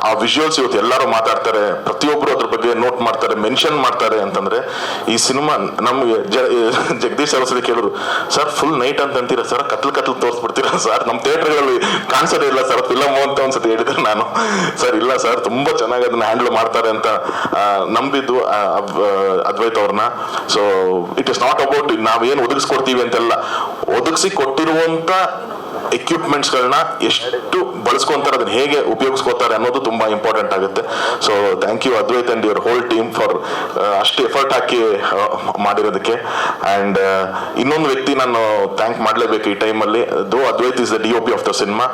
ಆ ವಿಜುವಲ್ಸ್ ಇವತ್ತು ಎಲ್ಲರೂ ಮಾತಾಡ್ತಾರೆ, ಪ್ರತಿಯೊಬ್ಬರು ಅದ್ರ ಬಗ್ಗೆ ನೋಟ್ ಮಾಡ್ತಾರೆ, ಮೆನ್ಷನ್ ಮಾಡ್ತಾರೆ. ಅಂತಂದ್ರೆ ಈ ಸಿನಿಮಾ ನಮ್ಗೆ ಜಗದೀಶ್ ಸರಸ್ವತಿ ಕೇಳಿದ್ರು, ಸರ್ ಫುಲ್ ನೈಟ್ ಅಂತ ಅಂತೀರಾ ಸರ್, ಕತ್ಲು ತೋರಿಸ್ಬಿಡ್ತೀರಾ ಸರ್, ನಮ್ಮ ಥಿಯೇಟರ್ಗಳಲ್ಲಿ ಕಾಣಿಸೋದೇ ಇಲ್ಲ ಸರ್ ಫಿಲಮ್ ಅಂತ ಒಂದ್ಸತಿ ಹೇಳಿದ್ರೆ ನಾನು, ಸರ್ ಇಲ್ಲ ಸರ್ ತುಂಬಾ ಚೆನ್ನಾಗಿ ಅದನ್ನ ಹ್ಯಾಂಡಲ್ ಮಾಡ್ತಾರೆ ಅಂತ ನಂಬಿದ್ದು ಅದ್ವೈತ್ ಅವ್ರನ್ನ. So it is not about ನಾವೇನು ಒದಗಿಸ್ಕೊಡ್ತೀವಿ ಅಂತೆಲ್ಲ, ಒದಗಿಸಿ ಕೊಟ್ಟಿರುವಂತ ಎಕ್ವಿಪ್ಮೆಂಟ್ಸ್ಗಳನ್ನ ಎಷ್ಟು ಬಳಸ್ಕೊಂತಾರೆ, ಅದನ್ನ ಹೇಗೆ ಉಪಯೋಗಿಸ್ಕೋತಾರೆ ಅನ್ನೋದು ತುಂಬಾ ಇಂಪಾರ್ಟೆಂಟ್ ಆಗುತ್ತೆ. So thank you Advait and your whole team for ಅಷ್ಟು ಎಫರ್ಟ್ ಹಾಕಿ ಮಾಡಿರೋದಕ್ಕೆ. ಆ್ಯಂಡ್ ಇನ್ನೊಂದು ವ್ಯಕ್ತಿ ನಾನು ಥ್ಯಾಂಕ್ ಮಾಡಲೇಬೇಕು ಈ ಟೈಮಲ್ಲಿ. Though Advait is the DOP of the cinema.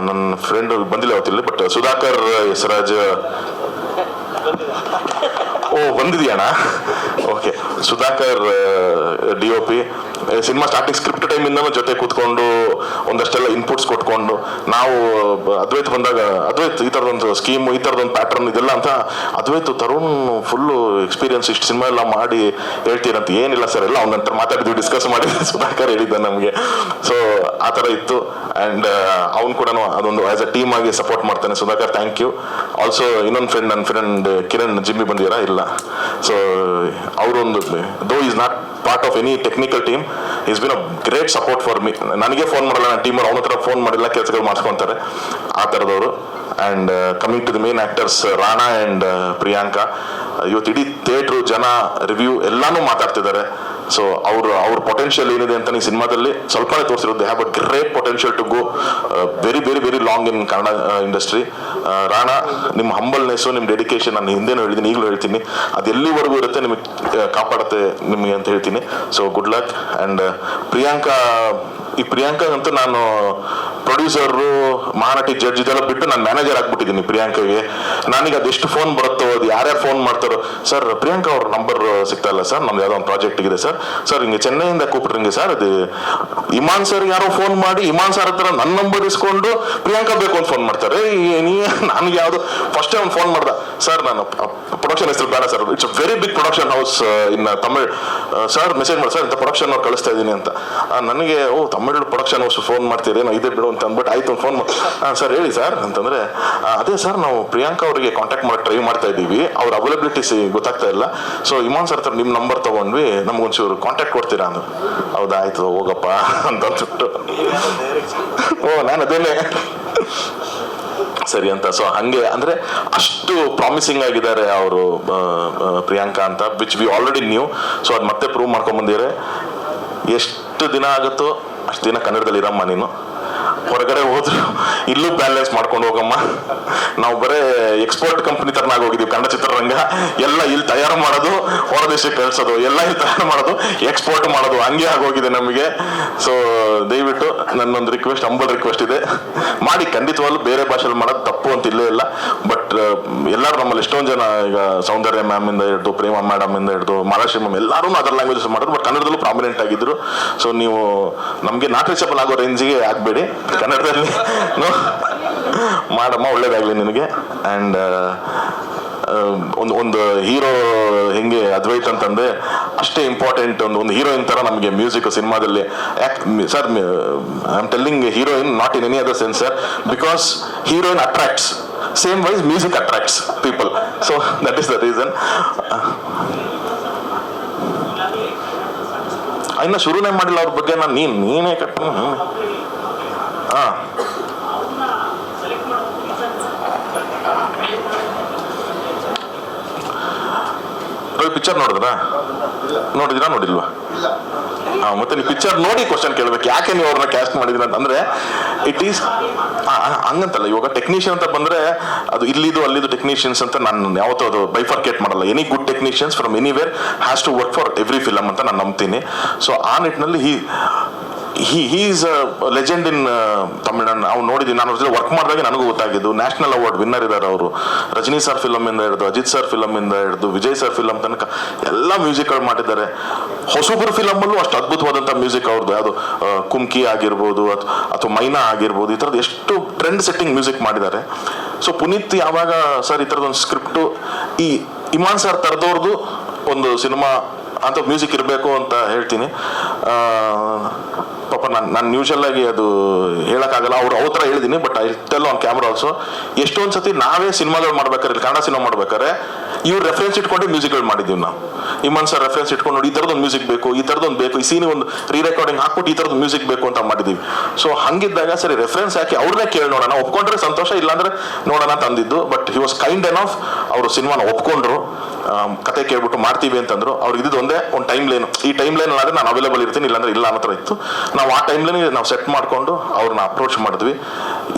ನನ್ನ ಫ್ರೆಂಡ್ ಬಂದಿಲ್ಲ ಅವತ್ತಿಲ್ಲ, ಬಟ್ ಸುಧಾಕರ್ ಯಸರಾಜ್ ಬಂದಿದ್ಯಾಣ? Okay, Sudhakar DOP cinema starting script time ಇಂದನೂ ಜೊತೆ ಕೂತ್ಕೊಂಡು ಒಂದಷ್ಟೆಲ್ಲ ಇನ್ಪುಟ್ಸ್ ಕೊಟ್ಕೊಂಡು, ನಾವು ಅದ್ವೈತ್ ಬಂದಾಗ ಅದ್ವೈತ್ ಈ ಥರದೊಂದು ಸ್ಕೀಮ್, ಈ ಥರದೊಂದು ಪ್ಯಾಟರ್ನ್ ಇದೆಲ್ಲ ಅಂತ, ಅದ್ವೈತ್ ತರುಣ್ ಫುಲ್ಲು ಎಕ್ಸ್ಪೀರಿಯನ್ಸ್, ಇಷ್ಟು ಸಿನಿಮಾ ಎಲ್ಲ ಮಾಡಿ ಹೇಳ್ತೀರಂತ. ಏನಿಲ್ಲ ಸರ್, ಎಲ್ಲ ಅವ್ನ ನಂತರ ಮಾತಾಡಿದ್ವಿ, ಡಿಸ್ಕಸ್ ಮಾಡಿದ್ವಿ, ಸುಧಾಕರ್ ಹೇಳಿದ್ದ ನಮಗೆ. ಸೊ ಆ ಥರ ಇತ್ತು. ಆ್ಯಂಡ್ ಅವ್ನು ಕೂಡ ಅದೊಂದು ಆಸ್ ಅ ಟೀಮ್ ಆಗಿ ಸಪೋರ್ಟ್ ಮಾಡ್ತಾನೆ. Sudhakar, thank you. ಆಲ್ಸೋ ಇನ್ನೊಂದು ಫ್ರೆಂಡ್, ನನ್ನ ಫ್ರೆಂಡ್ ಕಿರಣ್ ಜಿಮ್ಮಿ ಬಂದಿರಾ? ಇಲ್ಲ. ಸೊ ಅವರೊಂದು though is not part of any technical team, is been a great support for me. ನನಗೆ ಫೋನ್ ಮಾಡಲ್ಲ, ನನ್ನ ಟೀಮಲ್ಲಿ ಅವನ ಹತ್ರ ಫೋನ್ ಮಾಡಿಲ್ಲ, ಕೆಲಸಗಳು ಮಾಡಿಸ್ಕೊತಾರೆ ಆ ಥರದವರು. And coming to the main actors Rana and Priyanka, ಇವತ್ತು ಇಡೀ ಥಿಯೇಟ್ರು, ಜನ, ರಿವ್ಯೂ ಎಲ್ಲಾನು ಮಾತಾಡ್ತಿದ್ದಾರೆ. ಸೊ ಅವ್ರ ಪೊಟೆನ್ಷಿಯಲ್ ಏನಿದೆ ಅಂತ ಈ ಸಿನಿಮಾದಲ್ಲಿ ಸ್ವಲ್ಪನೇ ತೋರಿಸಿರೋದು. They have a great potential to go very very very long in Kannada industry. Rana, ನಿಮ್ಮ ಹಂಬಲ್ನೆಸ್ಸು, ನಿಮ್ಮ ಡೆಡಿಕೇಶನ್ ನಾನು ಹಿಂದೆನೂ ಹೇಳಿದ್ದೀನಿ, ಈಗಲೂ ಹೇಳ್ತೀನಿ, ಅದು ಎಲ್ಲಿವರೆಗೂ ಇರುತ್ತೆ ನಿಮಗೆ ಕಾಪಾಡುತ್ತೆ ನಿಮಗೆ ಅಂತ ಹೇಳ್ತೀನಿ. So good luck. ಆ್ಯಂಡ್ ಪ್ರಿಯಾಂಕಾಗಂತೂ ನಾನು ಪ್ರೊಡ್ಯೂಸರು, ಮಹಾನಟಿ, ಜಡ್ಜ್ ಇದೆಲ್ಲ ಬಿಟ್ಟು ನಾನು ಮ್ಯಾನೇಜರ್ ಆಗ್ಬಿಟ್ಟಿದ್ದೀನಿ ಪ್ರಿಯಾಂಕಾಗೆ. ನನಗೆ ಅದೆಷ್ಟು ಫೋನ್ ಬರುತ್ತೋ, ಅದು ಯಾರ್ಯಾರು ಫೋನ್ ಮಾಡ್ತಾರೋ, ಸರ್ ಪ್ರಿಯಾಂಕಾ ಅವ್ರ ನಂಬರ್ ಸಿಗ್ತಾ ಇಲ್ಲ ಸರ್, ನಮ್ದು ಯಾವುದೋ ಒಂದು ಪ್ರಾಜೆಕ್ಟ್ ಇದೆ ಸರ್ ಹಿಂಗೆ ಚೆನ್ನೈಯಿಂದ ಕೂಪಿಟ್ರಿಂಗೆ ಸರ್, ಅದು ಇಮಾನ್ ಸರ್ ಯಾರೋ ಫೋನ್ ಮಾಡಿ ಇಮಾನ್ ಸರ್ ಹತ್ರ ನನ್ನ ನಂಬರ್ ಇಸ್ಕೊಂಡು ಪ್ರಿಯಾಂಕಾ ಬೇಕು ಅಂತ ಫೋನ್ ಮಾಡ್ತಾರೆ. ನನಗೆ ಯಾವುದು ಫಸ್ಟ್ ಟೈಮ್ ಫೋನ್ ಮಾಡ್ದ, ಸರ್ ನಾನು ಪ್ರೊಡಕ್ಷನ್ ಹೆಸರು ಬೇಡ sir, it's a very big production house in Tamil, sir message ಮಾಡಿ ಸರ್ ಇಂಥ ಪ್ರೊಡಕ್ಷನ್ ಅವ್ರು ಕಳಿಸ್ತಾ ಇದ್ದೀನಿ ಅಂತ. ನನಗೆ ತಮಿಳ್ ಪ್ರೊಡಕ್ಷನ್ ಹೌಸ್ ಫೋನ್ ಮಾಡ್ತೀರಿ, ಇದೇ ಬಿಡು ಅಂತ ಅಂದ್ಬಿಟ್ಟು ಆಯ್ತು ಫೋನ್ ಸರ್ ಹೇಳಿ ಸರ್ ಅಂತಂದ್ರೆ ಅದೇ ಸರ್ ನಾವು ಪ್ರಿಯಾಂಕಾ ಅವರಿಗೆ ಕಾಂಟ್ಯಾಕ್ಟ್ ಮಾಡಿ ಟ್ರೈ ಮಾಡ್ತಾ ಇದ್ದೀವಿ, ಅವ್ರ ಅವೈಲಬಿಲಿಟೀಸ್ ಗೊತ್ತಾಗ್ತಾ ಇಲ್ಲ. ಸೊ ಇಮಾನ್ ಸರ್ ಹತ್ರ ನಿಮ್ಮ ನಂಬರ್ ತೊಗೊಂಡ್ವಿ, ನಮ್ಗೊಂಚೂರು ಕಾಂಟ್ಯಾಕ್ಟ್ ಕೊಡ್ತೀರಾ ಅಂದ್ರು. ಹೌದಾ ಆಯ್ತು ಹೋಗಪ್ಪ ಅಂತ ಅಂದ್ಬಿಟ್ಟು ನಾನು ಅದೇನೆ ಸರಿ ಅಂತ. ಸೊ ಹಂಗೆ ಅಂದ್ರೆ ಅಷ್ಟು ಪ್ರಾಮಿಸಿಂಗ್ ಆಗಿದ್ದಾರೆ ಅವರು ಪ್ರಿಯಾಂಕಾ ಅಂತ, which we already new. So ಅದು ಮತ್ತೆ ಪ್ರೂವ್ ಮಾಡ್ಕೊಂಡ್ ಬಂದಿದ್ದಾರೆ. ಎಷ್ಟು ದಿನ ಆಗುತ್ತೋ ಅಷ್ಟು ದಿನ ಕನ್ನಡದಲ್ಲಿ ಇರಮ್ಮ ನೀನು, ಹೊರಗಡೆ ಹೋದ್ರು ಇಲ್ಲೂ ಬ್ಯಾಲೆನ್ಸ್ ಮಾಡ್ಕೊಂಡು ಹೋಗಮ್ಮ. ನಾವು ಬರೇ ಎಕ್ಸ್ಪೋರ್ಟ್ ಕಂಪ್ನಿ ತರನಾಗ ಹೋಗಿದ್ದೀವಿ ಕನ್ನಡ ಚಿತ್ರರಂಗ. ಎಲ್ಲ ಇಲ್ಲಿ ತಯಾರು ಮಾಡೋದು, ಹೊರ ದೇಶಕ್ಕೆ ಕಳಿಸೋದು, ಎಲ್ಲ ಇಲ್ಲಿ ತಯಾರು ಮಾಡೋದು, ಎಕ್ಸ್ಪೋರ್ಟ್ ಮಾಡೋದು, ಹಂಗೆ ಆಗೋಗಿದೆ ನಮಗೆ. ಸೊ ದಯವಿಟ್ಟು ನನ್ನೊಂದು ರಿಕ್ವೆಸ್ಟ್, ಹಂಬಲ್ ರಿಕ್ವೆಸ್ಟ್ ಇದೆ, ಮಾಡಿ. ಖಂಡಿತವಾಗ್ಲೂ ಬೇರೆ ಭಾಷೆಯಲ್ಲಿ ಮಾಡೋದು ತಪ್ಪು ಅಂತ ಇಲ್ಲೇ ಇಲ್ಲ. ಬಟ್ ಎಲ್ಲರೂ ನಮ್ಮಲ್ಲಿ ಎಷ್ಟೊಂದು ಜನ ಈಗ ಸೌಂದರ್ಯ ಮ್ಯಾಮ್ ಇಂದ ಹಿಡಿದು, ಪ್ರೇಮ ಮೇಡಮ್ ಇಂದ ಹಿಡಿದು, ಮಹಾಲಕ್ಷ್ಮಿ ಮ್ಯಾಮ್ ಎಲ್ಲರೂ ಅದರ್ ಲ್ಯಾಂಗ್ವೇಜಸ್ ಮಾಡೋದು, ಬಟ್ ಕನ್ನಡದಲ್ಲೂ ಪ್ರಾಮಿನೆಂಟ್ ಆಗಿದ್ರು. ಸೊ ನೀವು ನಮಗೆ ನಾಟ್ ರೀಚಬಲ್ ಆಗೋ ರೇಂಜಿಗೆ ಆಗಬೇಡಿ, ಕನ್ನಡದಲ್ಲಿ ಮಾಡಮ್ಮ, ಒಳ್ಳೇದಾಗ್ಲಿ ನಿನಗೆ. ಆ್ಯಂಡ್ ಒಂದು ಹೀರೋ ಹೆಂಗೆ ಅದ್ವೈತ್ ಅಂತಂದ್ರೆ ಅಷ್ಟೇ ಇಂಪಾರ್ಟೆಂಟ್. ಒಂದು ಹೀರೋಯಿನ್ ತರ ನಮಗೆ ಮ್ಯೂಸಿಕ್ ಸಿನಿಮಾದಲ್ಲಿ. Sir I am telling heroine not in any other sense sir, because heroine attracts, same wise music attracts people. So that is the reason. ಇನ್ನ ಶುರುನೇ ಮಾಡಿಲ್ಲ ಅವ್ರ ಬಗ್ಗೆ. ನಾನು ನೀನೇ ಕಟ್ಟ ಪಿಕ್ಚರ್ ನೋಡಿದ್ರಾ ನೋಡಿಲ್ವಾ? ಮತ್ತೆ ನೀವು ಪಿಕ್ಚರ್ ನೋಡಿ ಕ್ವಶನ್ ಕೇಳ್ಬೇಕು, ಯಾಕೆ ನೀವು ಅವ್ರನ್ನ ಕ್ಯಾಸ್ಟ್ ಮಾಡಿದ್ರಿ ಅಂತಂದ್ರೆ ಇಟ್ ಈಸ್ ಹಂಗಂತಲ್ಲ. ಇವಾಗ ಟೆಕ್ನಿಷಿಯನ್ ಅಂತ ಬಂದ್ರೆ ಅದು ಇಲ್ಲಿದು ಅಲ್ಲಿದು ಟೆಕ್ನಿಷಿಯನ್ಸ್ ಅಂತ ನಾನು ಯಾವತ್ತೂ ಅದು ಬೈಫರ್ಕೇಟ್ ಮಾಡಲ್ಲ. Any good technicians from anywhere has to work for every film ಅಂತ ನಾನು ನಂಬ್ತೀನಿ. ಸೊ ಆ ನಿಟ್ಟಿನಲ್ಲಿ he is a legend in Tamil Nadu. ನಾವು ನೋಡಿದ್ವಿ, ನಾನು ಜೊತೆ ವರ್ಕ್ ಮಾಡಿದಾಗ ನನಗೂ ಗೊತ್ತಾಗಿದ್ದು. ನ್ಯಾಷನಲ್ ಅವಾರ್ಡ್ ವಿನ್ನರ್ ಇದ್ದಾರೆ ಅವರು. ರಜನಿ ಸರ್ ಫಿಲಮ್ ಇಂದ ಹಿಡಿದು, ಅಜಿತ್ ಸರ್ ಫಿಲಮ್ ಇಂದ ಹಿಡಿದು, ವಿಜಯ್ ಸರ್ ಫಿಲಮ್ ತನಕ ಎಲ್ಲ ಮ್ಯೂಸಿಕ್ಗಳು ಮಾಡಿದ್ದಾರೆ. ಹೊಸಬ್ರು ಫಿಲಮಲ್ಲೂ ಅಷ್ಟು ಅದ್ಭುತವಾದಂಥ ಮ್ಯೂಸಿಕ್ ಅವ್ರದ್ದು. ಯಾವುದು ಕುಮ್ಕಿ ಆಗಿರ್ಬೋದು ಅಥವಾ ಮೈನಾ ಆಗಿರ್ಬೋದು, ಈ ಥರದ್ದು ಎಷ್ಟು ಟ್ರೆಂಡ್ ಸೆಟ್ಟಿಂಗ್ ಮ್ಯೂಸಿಕ್ ಮಾಡಿದ್ದಾರೆ. ಸೊ ಪುನೀತ್ ಯಾವಾಗ ಸರ್ ಈ ಥರದೊಂದು ಸ್ಕ್ರಿಪ್ಟು ಈ ಇಮಾನ್ ಸರ್ ತರದವ್ರದ್ದು ಒಂದು ಸಿನಿಮಾ ಅಂತ ಮ್ಯೂಸಿಕ್ ಇರಬೇಕು ಅಂತ ಹೇಳ್ತೀನಿ. ಪಾಪ ನಾನು ಯೂಶಲ್ ಆಗಿ ಅದು ಹೇಳೋಕ್ಕಾಗಲ್ಲ, ಅವ್ರ ಥರ ಹೇಳಿದ್ದೀನಿ. But I tell on camera also, ಎಷ್ಟೊಂದು ಸತಿ ನಾವೇ ಸಿನಿಮಾಗಳು ಮಾಡ್ಬೇಕಾದ್ರೆ, ಕನ್ನಡ ಸಿನಿಮಾ ಮಾಡ್ಬೇಕಾದ್ರೆ ಇವ್ರು ರೆಫರೆನ್ಸ್ ಇಟ್ಕೊಂಡು ಮ್ಯೂಸಿಕ್ಗಳು ಮಾಡಿದ್ದೀವಿ ನಾವು. ಇಮಾನ್ ಸರ್ ರೆಫರೆನ್ಸ್ ಇಟ್ಕೊಂಡು ನೋಡಿ ಈ ಥರದೊಂದು ಮ್ಯೂಸಿಕ್ ಬೇಕು, ಈ ಥರದೊಂದು ಬೇಕು, ಈ ಸೀನಿ ಒಂದು ರೀರೆಕಾರ್ಡಿಂಗ್ ಹಾಕ್ಬಿಟ್ಟು ಈ ಥರದ್ದು ಮ್ಯೂಸಿಕ್ ಬೇಕು ಅಂತ ಮಾಡಿದ್ದೀವಿ. ಸೊ ಹಂಗಿದ್ದಾಗ ಸರಿ ರೆಫರೆನ್ಸ್ ಹಾಕಿ ಅವ್ರನ್ನೇ ಕೇಳಿ ನೋಡೋಣ, ಒಪ್ಕೊಂಡ್ರೆ ಸಂತೋಷ, ಇಲ್ಲಾಂದ್ರೆ ನೋಡೋಣ ತಂದಿದ್ದು. But he was kind enough, ಅವರು ಸಿನಿಮಾನ ಒಪ್ಕೊಂಡ್ರು, ಕತೆ ಕೇಳ್ಬಿಟ್ಟು ಮಾಡ್ತೀವಿ ಅಂತಂದ್ರು. ಅವ್ರಿಗೆ ಇದ್ದು ಒಂದೇ ಒಂದು ಟೈಮ್ ಲೈನ್, ಈ ಟೈಮ್ ಲೈನ್ ಆದರೆ ನಾನು ಅವೈಲೇಬಲ್ ಇರ್ತೀನಿ, ಇಲ್ಲಾಂದ್ರೆ ಇಲ್ಲ ಅನ್ನೋ ಥರ ಇತ್ತು. ನಾವು ಆ ಟೈಮ್ ಲೈನ್ ನಾವು ಸೆಟ್ ಮಾಡಿಕೊಂಡು ಅವ್ರನ್ನ ಅಪ್ರೋಚ್ ಮಾಡಿದ್ವಿ.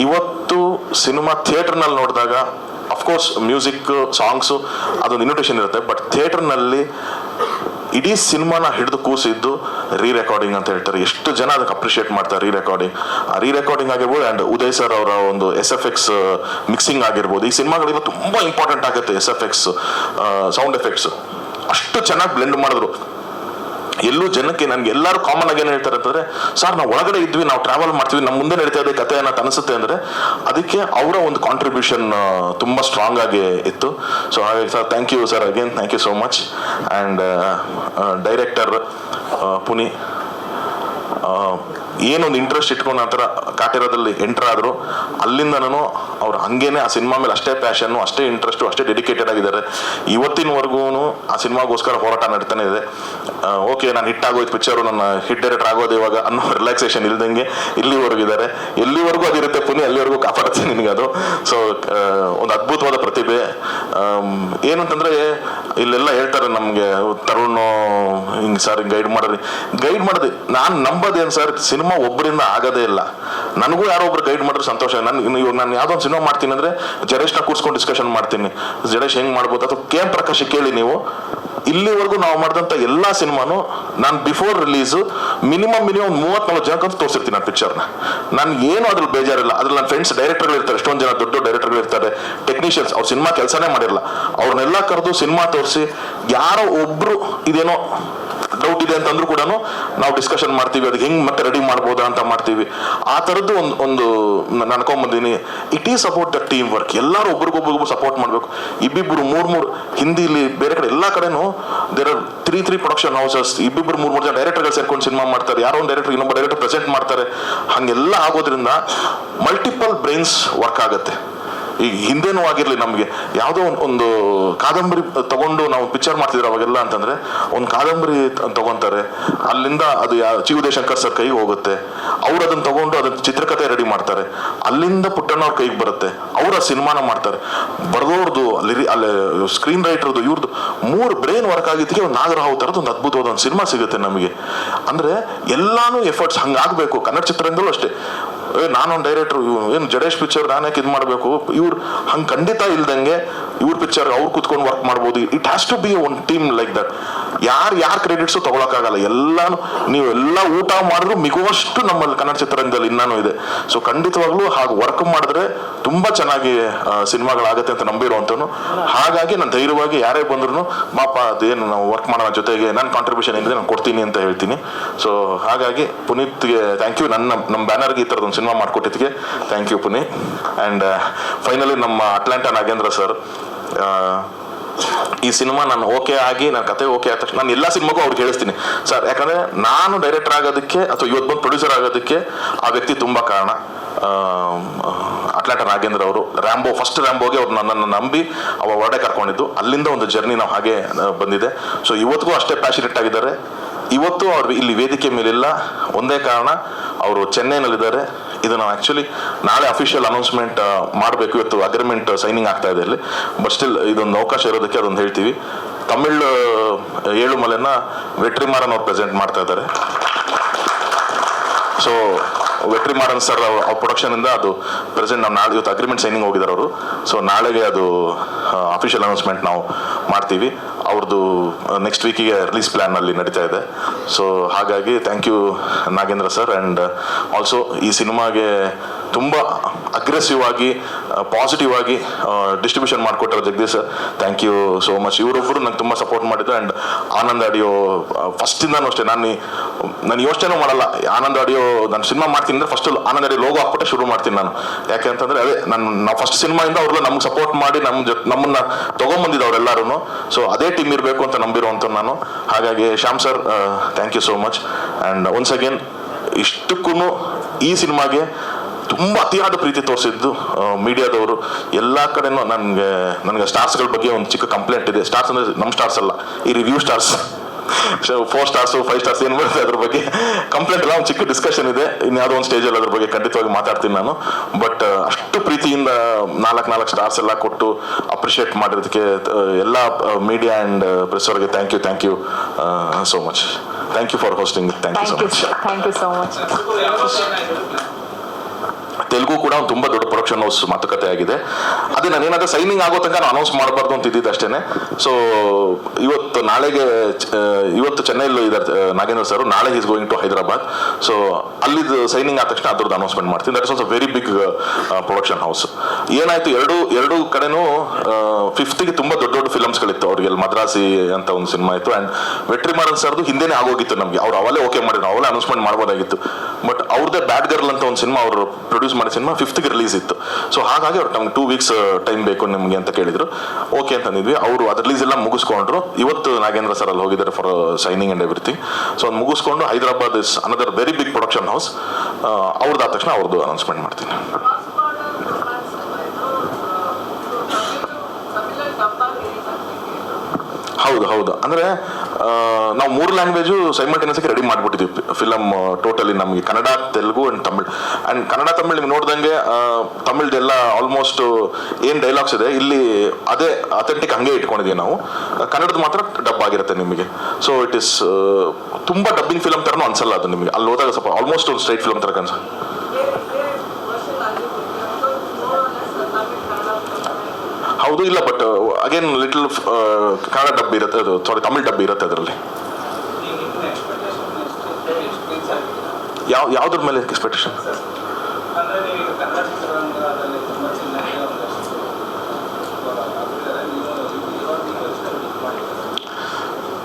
ಇವತ್ತು ಸಿನಿಮಾ ಥಿಯೇಟರ್ನಲ್ಲಿ ನೋಡಿದಾಗ ಅಫ್ಕೋರ್ಸ್ ಮ್ಯೂಸಿಕ್ ಸಾಂಗ್ಸು ಅದೊಂದು ಇನ್ವಿಟೇಷನ್ ಇರುತ್ತೆ. ಬಟ್ ಥಿಯೇಟರ್ನಲ್ಲಿ ಇಡೀ ಸಿನಿಮಾನ ಹಿಡಿದು ಕೂಸಿದ್ದು ರೀ ರೆಕಾರ್ಡಿಂಗ್ ಅಂತ ಹೇಳ್ತಾರೆ. ಎಷ್ಟು ಜನ ಅದಕ್ಕೆ ಅಪ್ರಿಷಿಯೇಟ್ ಮಾಡ್ತಾರೆ ರೀ ರೆಕಾರ್ಡಿಂಗ್ ಆಗಿರ್ಬೋದು. ಆ್ಯಂಡ್ ಉದಯ್ ಸರ್ ಅವರ ಒಂದು SFX ಮಿಕ್ಸಿಂಗ್ ಆಗಿರ್ಬೋದು. ಈ ಸಿನಿಮಾಗಳಿಂದ ತುಂಬ ಇಂಪಾರ್ಟೆಂಟ್ ಆಗುತ್ತೆ SFX ಸೌಂಡ್ ಎಫೆಕ್ಟ್ಸ್. ಅಷ್ಟು ಚೆನ್ನಾಗಿ ಬ್ಲೆಂಡ್ ಮಾಡಿದ್ರು. ಎಲ್ಲೂ ಜನಕ್ಕೆ ನನಗೆ ಎಲ್ಲರೂ ಕಾಮನ್ ಆಗಿ ಏನು ಹೇಳ್ತಾರೆ ಅಂತಂದ್ರೆ, ಸರ್ ನಾವು ಒಳಗಡೆ ಇದ್ವಿ, ನಾವು ಟ್ರಾವೆಲ್ ಮಾಡ್ತೀವಿ, ನಮ್ಮ ಮುಂದೆ ನಡೀತಾ ಇದೆ ಕತೆ ಅನ್ನೋ ಅನಿಸುತ್ತೆ ಅಂದರೆ ಅದಕ್ಕೆ ಅವರ ಒಂದು ಕಾಂಟ್ರಿಬ್ಯೂಷನ್ ತುಂಬ ಸ್ಟ್ರಾಂಗ್ ಆಗಿ ಇತ್ತು. ಸೊ ಹಾಗಾಗಿ sir thank you sir, again thank you so much. And director Puni ಏನೊಂದು ಇಂಟ್ರೆಸ್ಟ್ ಇಟ್ಕೊಂಡು ಆ ಥರ ಕಾಟಿರೋದಲ್ಲಿ ಎಂಟರ್ ಆದರು. ಅಲ್ಲಿಂದನೂ ಅವ್ರು ಹಂಗೇನೆ ಆ ಸಿನಿಮಾ ಮೇಲೆ ಅಷ್ಟೇ ಪ್ಯಾಷನ್ನು, ಅಷ್ಟೇ ಇಂಟ್ರೆಸ್ಟು, ಅಷ್ಟೇ ಡೆಡಿಕೇಟೆಡ್ ಆಗಿದ್ದಾರೆ. ಇವತ್ತಿನವರೆಗೂ ಆ ಸಿನಿಮಾಗೋಸ್ಕರ ಹೋರಾಟ ನಡೀತಾನೆ ಇದೆ. ಓಕೆ ನಾನು ಹಿಟ್ ಆಗೋಯ್ತು ಪಿಕ್ಚರು, ನನ್ನ ಹಿಟ್ ಡೈರೆಕ್ಟರ್ ಆಗೋದು ಇವಾಗ ಅನ್ನೋ ರಿಲ್ಯಾಕ್ಸೇಷನ್ ಇಲ್ದಂಗೆ ಇಲ್ಲಿವರೆಗೂ ಇದ್ದಾರೆ. ಎಲ್ಲಿವರೆಗೂ ಅದಿರುತ್ತೆ ಪುನಿ, ಅಲ್ಲಿವರೆಗೂ ಕಾಪಾಡುತ್ತೆ ನಿನಗೆ ಅದು. ಸೊ ಒಂದು ಅದ್ಭುತವಾದ ಪ್ರತಿಭೆ. ಏನಂತಂದರೆ ಇಲ್ಲೆಲ್ಲ ಹೇಳ್ತಾರೆ ನಮಗೆ, ತರುಣ್ ಹಿಂಗೆ ಸರ್ ಗೈಡ್ ಮಾಡೋದು ನಾನು ನಂಬೋದೇನು ಸರ್, ಸಿನಿಮಾ ಒಬ್ಬರಿಂದ ಆಗೋದೇ ಇಲ್ಲ. ನನಗೂ ಯಾರೋ ಒಬ್ರು ಗೈಡ್ ಮಾಡಿದ್ರೆ ಸಂತೋಷ. ಇವಾಗ ನಾನು ಯಾವುದೋ ಒಂದು ಸಿನಿಮಾ ಮಾಡ್ತೀನಿ ಅಂದರೆ ಜಡೇಶ್ನ ಕೂರಿಸ್ಕೊಂಡು ಡಿಸ್ಕಷನ್ ಮಾಡ್ತೀನಿ, ಜಡೇಶ್ ಹೆಂಗೆ ಮಾಡ್ಬೋದು, ಅಥವಾ KM ಪ್ರಕಾಶ್ ಕೇಳಿ ನೀವು. ಇಲ್ಲಿವರೆಗೂ ನಾವು ಮಾಡಿದಂಥ ಎಲ್ಲ ಸಿನಿಮಾನು ನಾನು ಬಿಫೋರ್ ರಿಲೀಸು ಮಿನಿಮಮ್ 30-40 ಜನಕ್ಕಂತೂ ತೋರಿಸಿರ್ತೀನಿ ನಾನು ಪಿಕ್ಚರ್ನ. ನನಗೆ ಏನು ಅದ್ರಲ್ಲಿ ಬೇಜಾರಿಲ್ಲ. ಅದ್ರಲ್ಲಿ ನನ್ನ ಫ್ರೆಂಡ್ಸ್ ಡೈರೆಕ್ಟರ್ಗಳು ಇರ್ತಾರೆ, ಎಷ್ಟೊಂದು ಜನ ದೊಡ್ಡ ಡೈರೆಕ್ಟರ್ಗಳು ಇರ್ತಾರೆ, ಟೆಕ್ನಿಷಿಯನ್ಸ್, ಅವ್ರು ಸಿನಿಮಾ ಕೆಲಸನೇ ಮಾಡಿರಲ್ಲ, ಅವ್ರನ್ನೆಲ್ಲ ಕರೆದು ಸಿನಿಮಾ ತೋರಿಸಿ ಯಾರೋ ಒಬ್ರು ಇದೇನೋ ಡೌಟ್ ಇದೆ ಅಂತಂದ್ರೂ ಕೂಡ ನಾವು ಡಿಸ್ಕಷನ್ ಮಾಡ್ತೀವಿ, ಅದಕ್ಕೆ ಹೆಂಗೆ ಮತ್ತೆ ರೆಡಿ ಮಾಡ್ಬೋದಾ ಅಂತ ಮಾಡ್ತೀವಿ. ಆ ಥರದ್ದು ಒಂದು ನಾನು ಅನ್ಕೊಂಬಂದಿನಿ. It is about the team work. ಎಲ್ಲರೂ ಒಬ್ರಿಗೊಬ್ರಿಗೊಬ್ರು ಸಪೋರ್ಟ್ ಮಾಡಬೇಕು. ಇಬ್ಬಿಬ್ರು ಮೂರು ಹಿಂದಿಲಿ ಬೇರೆ ಕಡೆ ಎಲ್ಲ ಕಡೆನೂ there are three production houses. ಇಬ್ಬಿಬ್ರು ಮೂರು ಜನ ಡೈರೆಕ್ಟರ್ಗಳು ಸೇರ್ಕೊಂಡು ಸಿನಿಮಾ ಮಾಡ್ತಾರೆ. ಯಾರೋ ಒಂದು ಡೈರೆಕ್ಟರ್ ಇನ್ನೊಬ್ಬ ಡೈರೆಕ್ಟರ್ ಪ್ರೆಸೆಂಟ್ ಮಾಡ್ತಾರೆ. ಹಾಗೆಲ್ಲ ಆಗೋದ್ರಿಂದ ಮಲ್ಟಿಪಲ್ ಬ್ರೈನ್ಸ್ ವರ್ಕ್ ಆಗುತ್ತೆ. ಈಗ ಹಿಂದೇನೂ ಆಗಿರಲಿ, ನಮಗೆ ಯಾವುದೋ ಒಂದು ಕಾದಂಬರಿ ತಗೊಂಡು ನಾವು ಪಿಕ್ಚರ್ ಮಾಡ್ತಿದ್ರು ಅವಾಗೆಲ್ಲ ಅಂತಂದರೆ, ಒಂದು ಕಾದಂಬರಿ ತಗೊತಾರೆ, ಅಲ್ಲಿಂದ ಅದು ಚಿ ಉದಯಶಂಕರ್ ಸರ್ ಕೈಗೆ ಹೋಗುತ್ತೆ, ಅವ್ರು ಅದನ್ನು ತಗೊಂಡು ಅದನ್ನ ಚಿತ್ರಕಥೆ ರೆಡಿ ಮಾಡ್ತಾರೆ, ಅಲ್ಲಿಂದ ಪುಟ್ಟಣ್ಣವ್ರ ಕೈಗೆ ಬರುತ್ತೆ, ಅವ್ರು ಆ ಸಿನಿಮಾನ ಮಾಡ್ತಾರೆ. ಬರೆದೋರ್ದು ಅಲ್ಲಿ ಸ್ಕ್ರೀನ್ ರೈಟರ್ದು ಇವ್ರದ್ದು 3 ಬ್ರೈನ್ ವರ್ಕ್ ಆಗಿದ್ದಕ್ಕೆ ಒಂದು ನಾಗರಾವ್ ಥರದ್ದು ಒಂದು ಅದ್ಭುತವಾದ ಒಂದು ಸಿನಿಮಾ ಸಿಗುತ್ತೆ ನಮಗೆ. ಅಂದರೆ ಎಲ್ಲಾನು ಎಫರ್ಟ್ಸ್ ಹಂಗಾಗಬೇಕು. ಕನ್ನಡ ಚಿತ್ರರಂಗದಲ್ಲೂ ಅಷ್ಟೇ. ನಾನೊಂದು ಡೈರೆಕ್ಟ್ರು, ಏನು ಜಡೇಶ್ ಪಿಕ್ಚರ್ ನಾನು ಯಾಕೆ ಇದು ಮಾಡಬೇಕು, ಇವ್ರು ಹಂಗೆ ಖಂಡಿತ ಇಲ್ದಂಗೆ ಇವ್ರ ಪಿಕ್ಚರ್ ಅವ್ರು ಕೂತ್ಕೊಂಡು ವರ್ಕ್ ಮಾಡ್ಬೋದು. It has to be one team like that. ಯಾರು ಕ್ರೆಡಿಟ್ಸು ತಗೊಳಕ್ಕಾಗಲ್ಲ. ಎಲ್ಲಾನು ನೀವು ಎಲ್ಲ ಊಟ ಮಾಡಿದ್ರು ಮಿಗುವಷ್ಟು ನಮ್ಮಲ್ಲಿ ಕನ್ನಡ ಚಿತ್ರರಂಗದಲ್ಲಿ ಇನ್ನೂ ಇದೆ. ಸೊ ಖಂಡಿತವಾಗ್ಲೂ ಹಾಗೆ ವರ್ಕ್ ಮಾಡಿದ್ರೆ ತುಂಬ ಚೆನ್ನಾಗಿ ಸಿನಿಮಾಗಳಾಗತ್ತೆ ಅಂತ ನಂಬಿರುವಂಥವ್ನು. ಹಾಗಾಗಿ ನಾನು ಧೈರ್ಯವಾಗಿ ಯಾರೇ ಬಂದ್ರು ಮಾಪ ಅದೇನು ನಾವು ವರ್ಕ್ ಮಾಡೋ ಜೊತೆಗೆ ನನ್ನ ಕಾಂಟ್ರಿಬ್ಯೂಷನ್ ಏನಿದೆ ನಾನು ಕೊಡ್ತೀನಿ ಅಂತ ಹೇಳ್ತೀನಿ. ಸೊ ಹಾಗಾಗಿ ಪುನೀತ್ಗೆ ಥ್ಯಾಂಕ್ ಯು. ನಮ್ಮ ಬ್ಯಾನರ್ಗೆ ಈ ಥರದೊಂದು ಸಿನಿಮಾ ಮಾಡಿಕೊಟ್ಟಿದ್ದಕ್ಕೆ thank you Puneeth. And finally ನಮ್ಮ ಅಟ್ಲಾಂಟಾ ನಾಗೇಂದ್ರ ಸರ್, ಈ ಸಿನಿಮಾ ನಾನು ಓಕೆ ಆಗಿ ನನ್ನ ಕತೆ ಓಕೆ ಆದ ತಕ್ಷಣ ನಾನು ಎಲ್ಲ ಸಿನಿಮಾಗೂ ಅವ್ರಿಗೆ ಹೇಳಿಸ್ತೀನಿ ಸರ್, ಯಾಕಂದರೆ ನಾನು ಡೈರೆಕ್ಟರ್ ಆಗೋದಕ್ಕೆ ಅಥವಾ ಇವತ್ತು ಬಂದು ಪ್ರೊಡ್ಯೂಸರ್ ಆಗೋದಕ್ಕೆ ಆ ವ್ಯಕ್ತಿ ತುಂಬ ಕಾರಣ. ಅಟ್ಲಾಂಟಾ ನಾಗೇಂದ್ರ ಅವರು ಫಸ್ಟ್ ರ್ಯಾಂಬೋಗೆ ಅವ್ರು ನನ್ನನ್ನು ನಂಬಿ ಹೊರಡೆ ಕರ್ಕೊಂಡಿದ್ದು. ಅಲ್ಲಿಂದ ಒಂದು ಜರ್ನಿ ನಾವು ಹಾಗೆ ಬಂದಿದೆ. ಸೊ ಇವತ್ತಿಗೂ ಅಷ್ಟೇ ಪ್ಯಾಷನೇಟ್ ಆಗಿದ್ದಾರೆ. ಇವತ್ತು ಅವ್ರು ಇಲ್ಲಿ ವೇದಿಕೆ ಮೇಲಿಲ್ಲ, ಒಂದೇ ಕಾರಣ ಅವರು ಚೆನ್ನೈನಲ್ಲಿದ್ದಾರೆ. ಇದು ನಾವು ಆ್ಯಕ್ಚುಲಿ ನಾಳೆ ಅಫಿಷಿಯಲ್ ಅನೌನ್ಸ್ಮೆಂಟ್ ಮಾಡಬೇಕು. ಇವತ್ತು ಅಗ್ರಿಮೆಂಟ್ ಸೈನಿಂಗ್ ಆಗ್ತಾ ಇದೆ ಅಲ್ಲಿ. ಬಟ್ ಸ್ಟಿಲ್ ಇದೊಂದು ಅವಕಾಶ ಇರೋದಕ್ಕೆ ಅದೊಂದು ಹೇಳ್ತೀವಿ. ತಮಿಳ್ ಏಳುಮಲೆನ ವೆಟ್ರಿಮಾರನ್ ಅವ್ರು ಪ್ರೆಸೆಂಟ್ ಮಾಡ್ತಾ ಇದ್ದಾರೆ. ಸೊ ವೆಟ್ರಿಮಾರನ್ ಸರ್ ಅವ್ರ ಪ್ರೊಡಕ್ಷನಿಂದ ಅದು ಪ್ರೆಸೆಂಟ್ ನಾವು ನಾಳೆ ಇವತ್ತು ಅಗ್ರಿಮೆಂಟ್ ಸೈನಿಂಗ್ ಹೋಗಿದ್ದಾರೆ ಅವರು. ಸೊ ನಾಳೆಗೆ ಅದು ಅಫಿಷಿಯಲ್ ಅನೌನ್ಸ್ಮೆಂಟ್ ನಾವು ಮಾಡ್ತೀವಿ. ಅವ್ರದ್ದು ನೆಕ್ಸ್ಟ್ ವೀಕಿಗೆ ರಿಲೀಸ್ ಪ್ಲ್ಯಾನ್ ಅಲ್ಲಿ ನಡೀತಾ ಇದೆ. ಸೊ ಹಾಗಾಗಿ thank you Nagendra sir. And also ಈ ಸಿನಿಮಾಗೆ ತುಂಬ ಅಗ್ರೆಸಿವ್ ಆಗಿ ಪಾಸಿಟಿವ್ ಆಗಿ ಡಿಸ್ಟ್ರಿಬ್ಯೂಷನ್ ಮಾಡಿಕೊಟ್ಟರು Jagadish sir, thank you so much. ಇವರೊಬ್ಬರು ನಂಗೆ ತುಂಬ ಸಪೋರ್ಟ್ ಮಾಡಿದ್ರು. ಆ್ಯಂಡ್ ಆನಂದ್ ಆಡಿಯೋ ಫಸ್ಟಿಂದನೂ ಅಷ್ಟೇ ನಾನು ಯೋಚನೆ ಮಾಡಲ್ಲ. ಆನಂದ್ ಆಡಿಯೋ ನಾನು ಸಿನಿಮಾ ಮಾಡ್ತೀನಿ ಅಂದರೆ ಫಸ್ಟ್ ಆನಂದ್ ಆಡಿಯೋ ಲೋಗೋ ಹಾಕ್ಬಿಟ್ಟೆ ಶುರು ಮಾಡ್ತೀನಿ ನಾನು. ಯಾಕೆ ಅಂತಂದರೆ ಅದೇ ನಾವು ಫಸ್ಟ್ ಸಿನಿಮಾಯಿಂದ ಅವ್ರೆಲ್ಲ ನಮ್ಗೆ ಸಪೋರ್ಟ್ ಮಾಡಿ ನಮ್ಮನ್ನು ತೊಗೊಂಬಂದಿದ್ದು ಅವರೆಲ್ಲರೂ. ಸೊ ಅದೇ ಟೀಮ್ ಇರಬೇಕು ಅಂತ ನಂಬಿರುವಂಥ ನಾನು. ಹಾಗಾಗಿ Shyam sir thank you so much. And once again ಇಷ್ಟಕ್ಕೂ ಈ ಸಿನಿಮಾಗೆ ತುಂಬ ಅತಿಯಾದ ಪ್ರೀತಿ ತೋರಿಸಿದ್ದು ಮೀಡಿಯಾದವರು ಎಲ್ಲ ಕಡೆನೂ. ನನಗೆ ಸ್ಟಾರ್ಸ್ಗಳ ಬಗ್ಗೆ ಒಂದು ಚಿಕ್ಕ ಕಂಪ್ಲೇಂಟ್ ಇದೆ. ಸ್ಟಾರ್ಸ್ ಅಂದರೆ ನಮ್ಮ ಸ್ಟಾರ್ಸ್ ಅಲ್ಲ, ಈ ರಿವ್ಯೂ ಸ್ಟಾರ್ಸ್. 4 ಸ್ಟಾರ್ಸು 5 ಸ್ಟಾರ್ಸ್ ಏನು ಬರುತ್ತೆ ಅದ್ರ ಬಗ್ಗೆ ಕಂಪ್ಲೇಂಟ್ ಎಲ್ಲ ಒಂದು ಚಿಕ್ಕ ಡಿಸ್ಕಷನ್ ಇದೆ. ಇನ್ಯಾವುದೋ ಒಂದು ಸ್ಟೇಜಲ್ಲಿ ಅದ್ರ ಬಗ್ಗೆ ಖಂಡಿತವಾಗಿ ಮಾತಾಡ್ತೀನಿ ನಾನು. ಬಟ್ ಅಷ್ಟು ಪ್ರೀತಿಯಿಂದ 4 ಸ್ಟಾರ್ಸ್ ಎಲ್ಲ ಕೊಟ್ಟು ಅಪ್ರಿಷಿಯೇಟ್ ಮಾಡಿರೋದಕ್ಕೆ ಎಲ್ಲ ಮೀಡಿಯಾ ಆ್ಯಂಡ್ ಪ್ರೆಸ್ ಅವರಿಗೆ thank you so much. Thank you for hosting. Thank you so much. Telugu ಕೂಡ ಒಂದು ತುಂಬ ದೊಡ್ಡ ಪ್ರೊಡಕ್ಷನ್ ಹೌಸ್ ಮಾತುಕತೆ ಆಗಿದೆ. ಅದೇ ನಾನೇನಾದ್ರೂ ಸೈನಿಂಗ್ ಆಗೋ ತನಕ ನಾನು ಅನೌನ್ಸ್ ಮಾಡಬಾರ್ದು ಅಂತ ಇದ್ದಿದ್ದು ಅಷ್ಟೇ. ಸೊ ಇವತ್ತು ಚೆನ್ನೈಲಿ ಇದ್ದಾರೆ ನಾಗೇಂದ್ರ ಸರ್, ನಾಳೆ is going to Hyderabad. So ಅಲ್ಲಿದ್ದು ಸೈನಿಂಗ್ ಆದ ತಕ್ಷಣ ಅದ್ರದ್ದು ಅನೌನ್ಸ್ಮೆಂಟ್ ಮಾಡ್ತೀನಿ. That is also very big production house. ಏನಾಯ್ತು, ಎರಡು ಕಡೆನೂ 5th ತುಂಬ ದೊಡ್ಡ ಫಿಲಮ್ಸ್ಗಳಿತ್ತು ಅವ್ರಿಗೆ. ಮದ್ರಾಸಿ ಅಂತ ಒಂದು ಸಿನಿಮಾ ಇತ್ತು. ಆ್ಯಂಡ್ ವೆಟ್ರಿಮಾರನ್ ಸರ್ದು ಹಿಂದೆನೇ ಆಗೋಗಿತ್ತು ನಮಗೆ. ಅವ್ರು ಅವಲೇ ಓಕೆ ಮಾಡಿದ್ರು, ಅವಲೇ ಅನೌನ್ಸ್ಮೆಂಟ್ ಮಾಡ್ಬೋದಾಗಿತ್ತು. ಬಟ್ ಅವ್ರದ್ದೇ ಬ್ಯಾಡ್ ಗರ್ಲ್ ಅಂತ ಒಂದು ಸಿನಿಮಾ ಅವರು ಪ್ರೊಡ್ಯೂಸ್ ಮಾಡಿ ಸಿನಿಮಾ 5th ರಿಲೀಸ್ ಇತ್ತು. ಸೊ ಹಾಗಾಗಿ ಅವ್ರು ನಮ್ಗೆ 2 ವೀಕ್ಸ್ ಟೈಮ್ ಬೇಕು ನಿಮಗೆ ಅಂತ ಕೇಳಿದ್ರು. ಓಕೆ ಅಂತಂದಿದ್ವಿ. ಅವರು ಅದ್ರ ರಿಲೀಸ್ ಎಲ್ಲ ಮುಗಿಸ್ಕೊಂಡ್ರು. ಇವತ್ತು ನಾಗೇಂದ್ರ ಸರ್ ಅಲ್ಲಿ ಹೋಗಿದ್ದಾರೆ for signing and everything. So ಅದು ಮುಗಿಸ್ಕೊಂಡು Hyderabad is another very big production house. ಅವ್ರದ್ದಾದ ತಕ್ಷಣ ಅವ್ರದ್ದು ಅನೌನ್ಸ್ಮೆಂಟ್ ಮಾಡ್ತೀನಿ. ಹೌದು. ಅಂದರೆ ನಾವು 3 ಲ್ಯಾಂಗ್ವೇಜು ಸೈಮಲ್ಟೇನಿಯಸ್ಗೆ ರೆಡಿ ಮಾಡಿಬಿಟ್ಟಿದ್ವಿ ಫಿಲಮ್ ಟೋಟಲಿ. ನಮಗೆ ಕನ್ನಡ, ತೆಲುಗು ಆ್ಯಂಡ್ ತಮಿಳ್. ಆ್ಯಂಡ್ ಕನ್ನಡ ತಮಿಳ್ ನೀವು ನೋಡ್ದಂಗೆ ತಮಿಳ್ದೆಲ್ಲ ಆಲ್ಮೋಸ್ಟ್ ಏನು ಡೈಲಾಗ್ಸ್ ಇದೆ ಇಲ್ಲಿ ಅದೇ ಅಥೆಂಟಿಕ್ ಹಂಗೆ ಇಟ್ಕೊಂಡಿದ್ದೀವಿ ನಾವು. ಕನ್ನಡದ ಮಾತ್ರ ಡಬ್ ಆಗಿರುತ್ತೆ ನಿಮಗೆ. ಸೊ ಇಟ್ ಇಸ್ ತುಂಬ ಡಬ್ಬಿಂಗ್ ಫಿಲಮ್ ಥರನೂ ಅನ್ಸಲ್ಲ ಅದು ನಿಮಗೆ. ಅಲ್ಲಿ ಹೋದಾಗ ಸ್ವಲ್ಪ ಆಲ್ಮೋಸ್ಟ್ ಒಂದು ಸ್ಟ್ರೈಟ್ ಫಿಲಮ್ ಥರ ಕನ್ಸ. ಹೌದು, ಇಲ್ಲ. But again little Kannada dub ಇರುತ್ತೆ, ಅದು ತಮಿಳ್ ಡಬ್ ಇರುತ್ತೆ ಅದರಲ್ಲಿ. ಯಾವುದ್ರ ಮೇಲೆ ಎಕ್ಸ್ಪೆಕ್ಟೇಷನ್?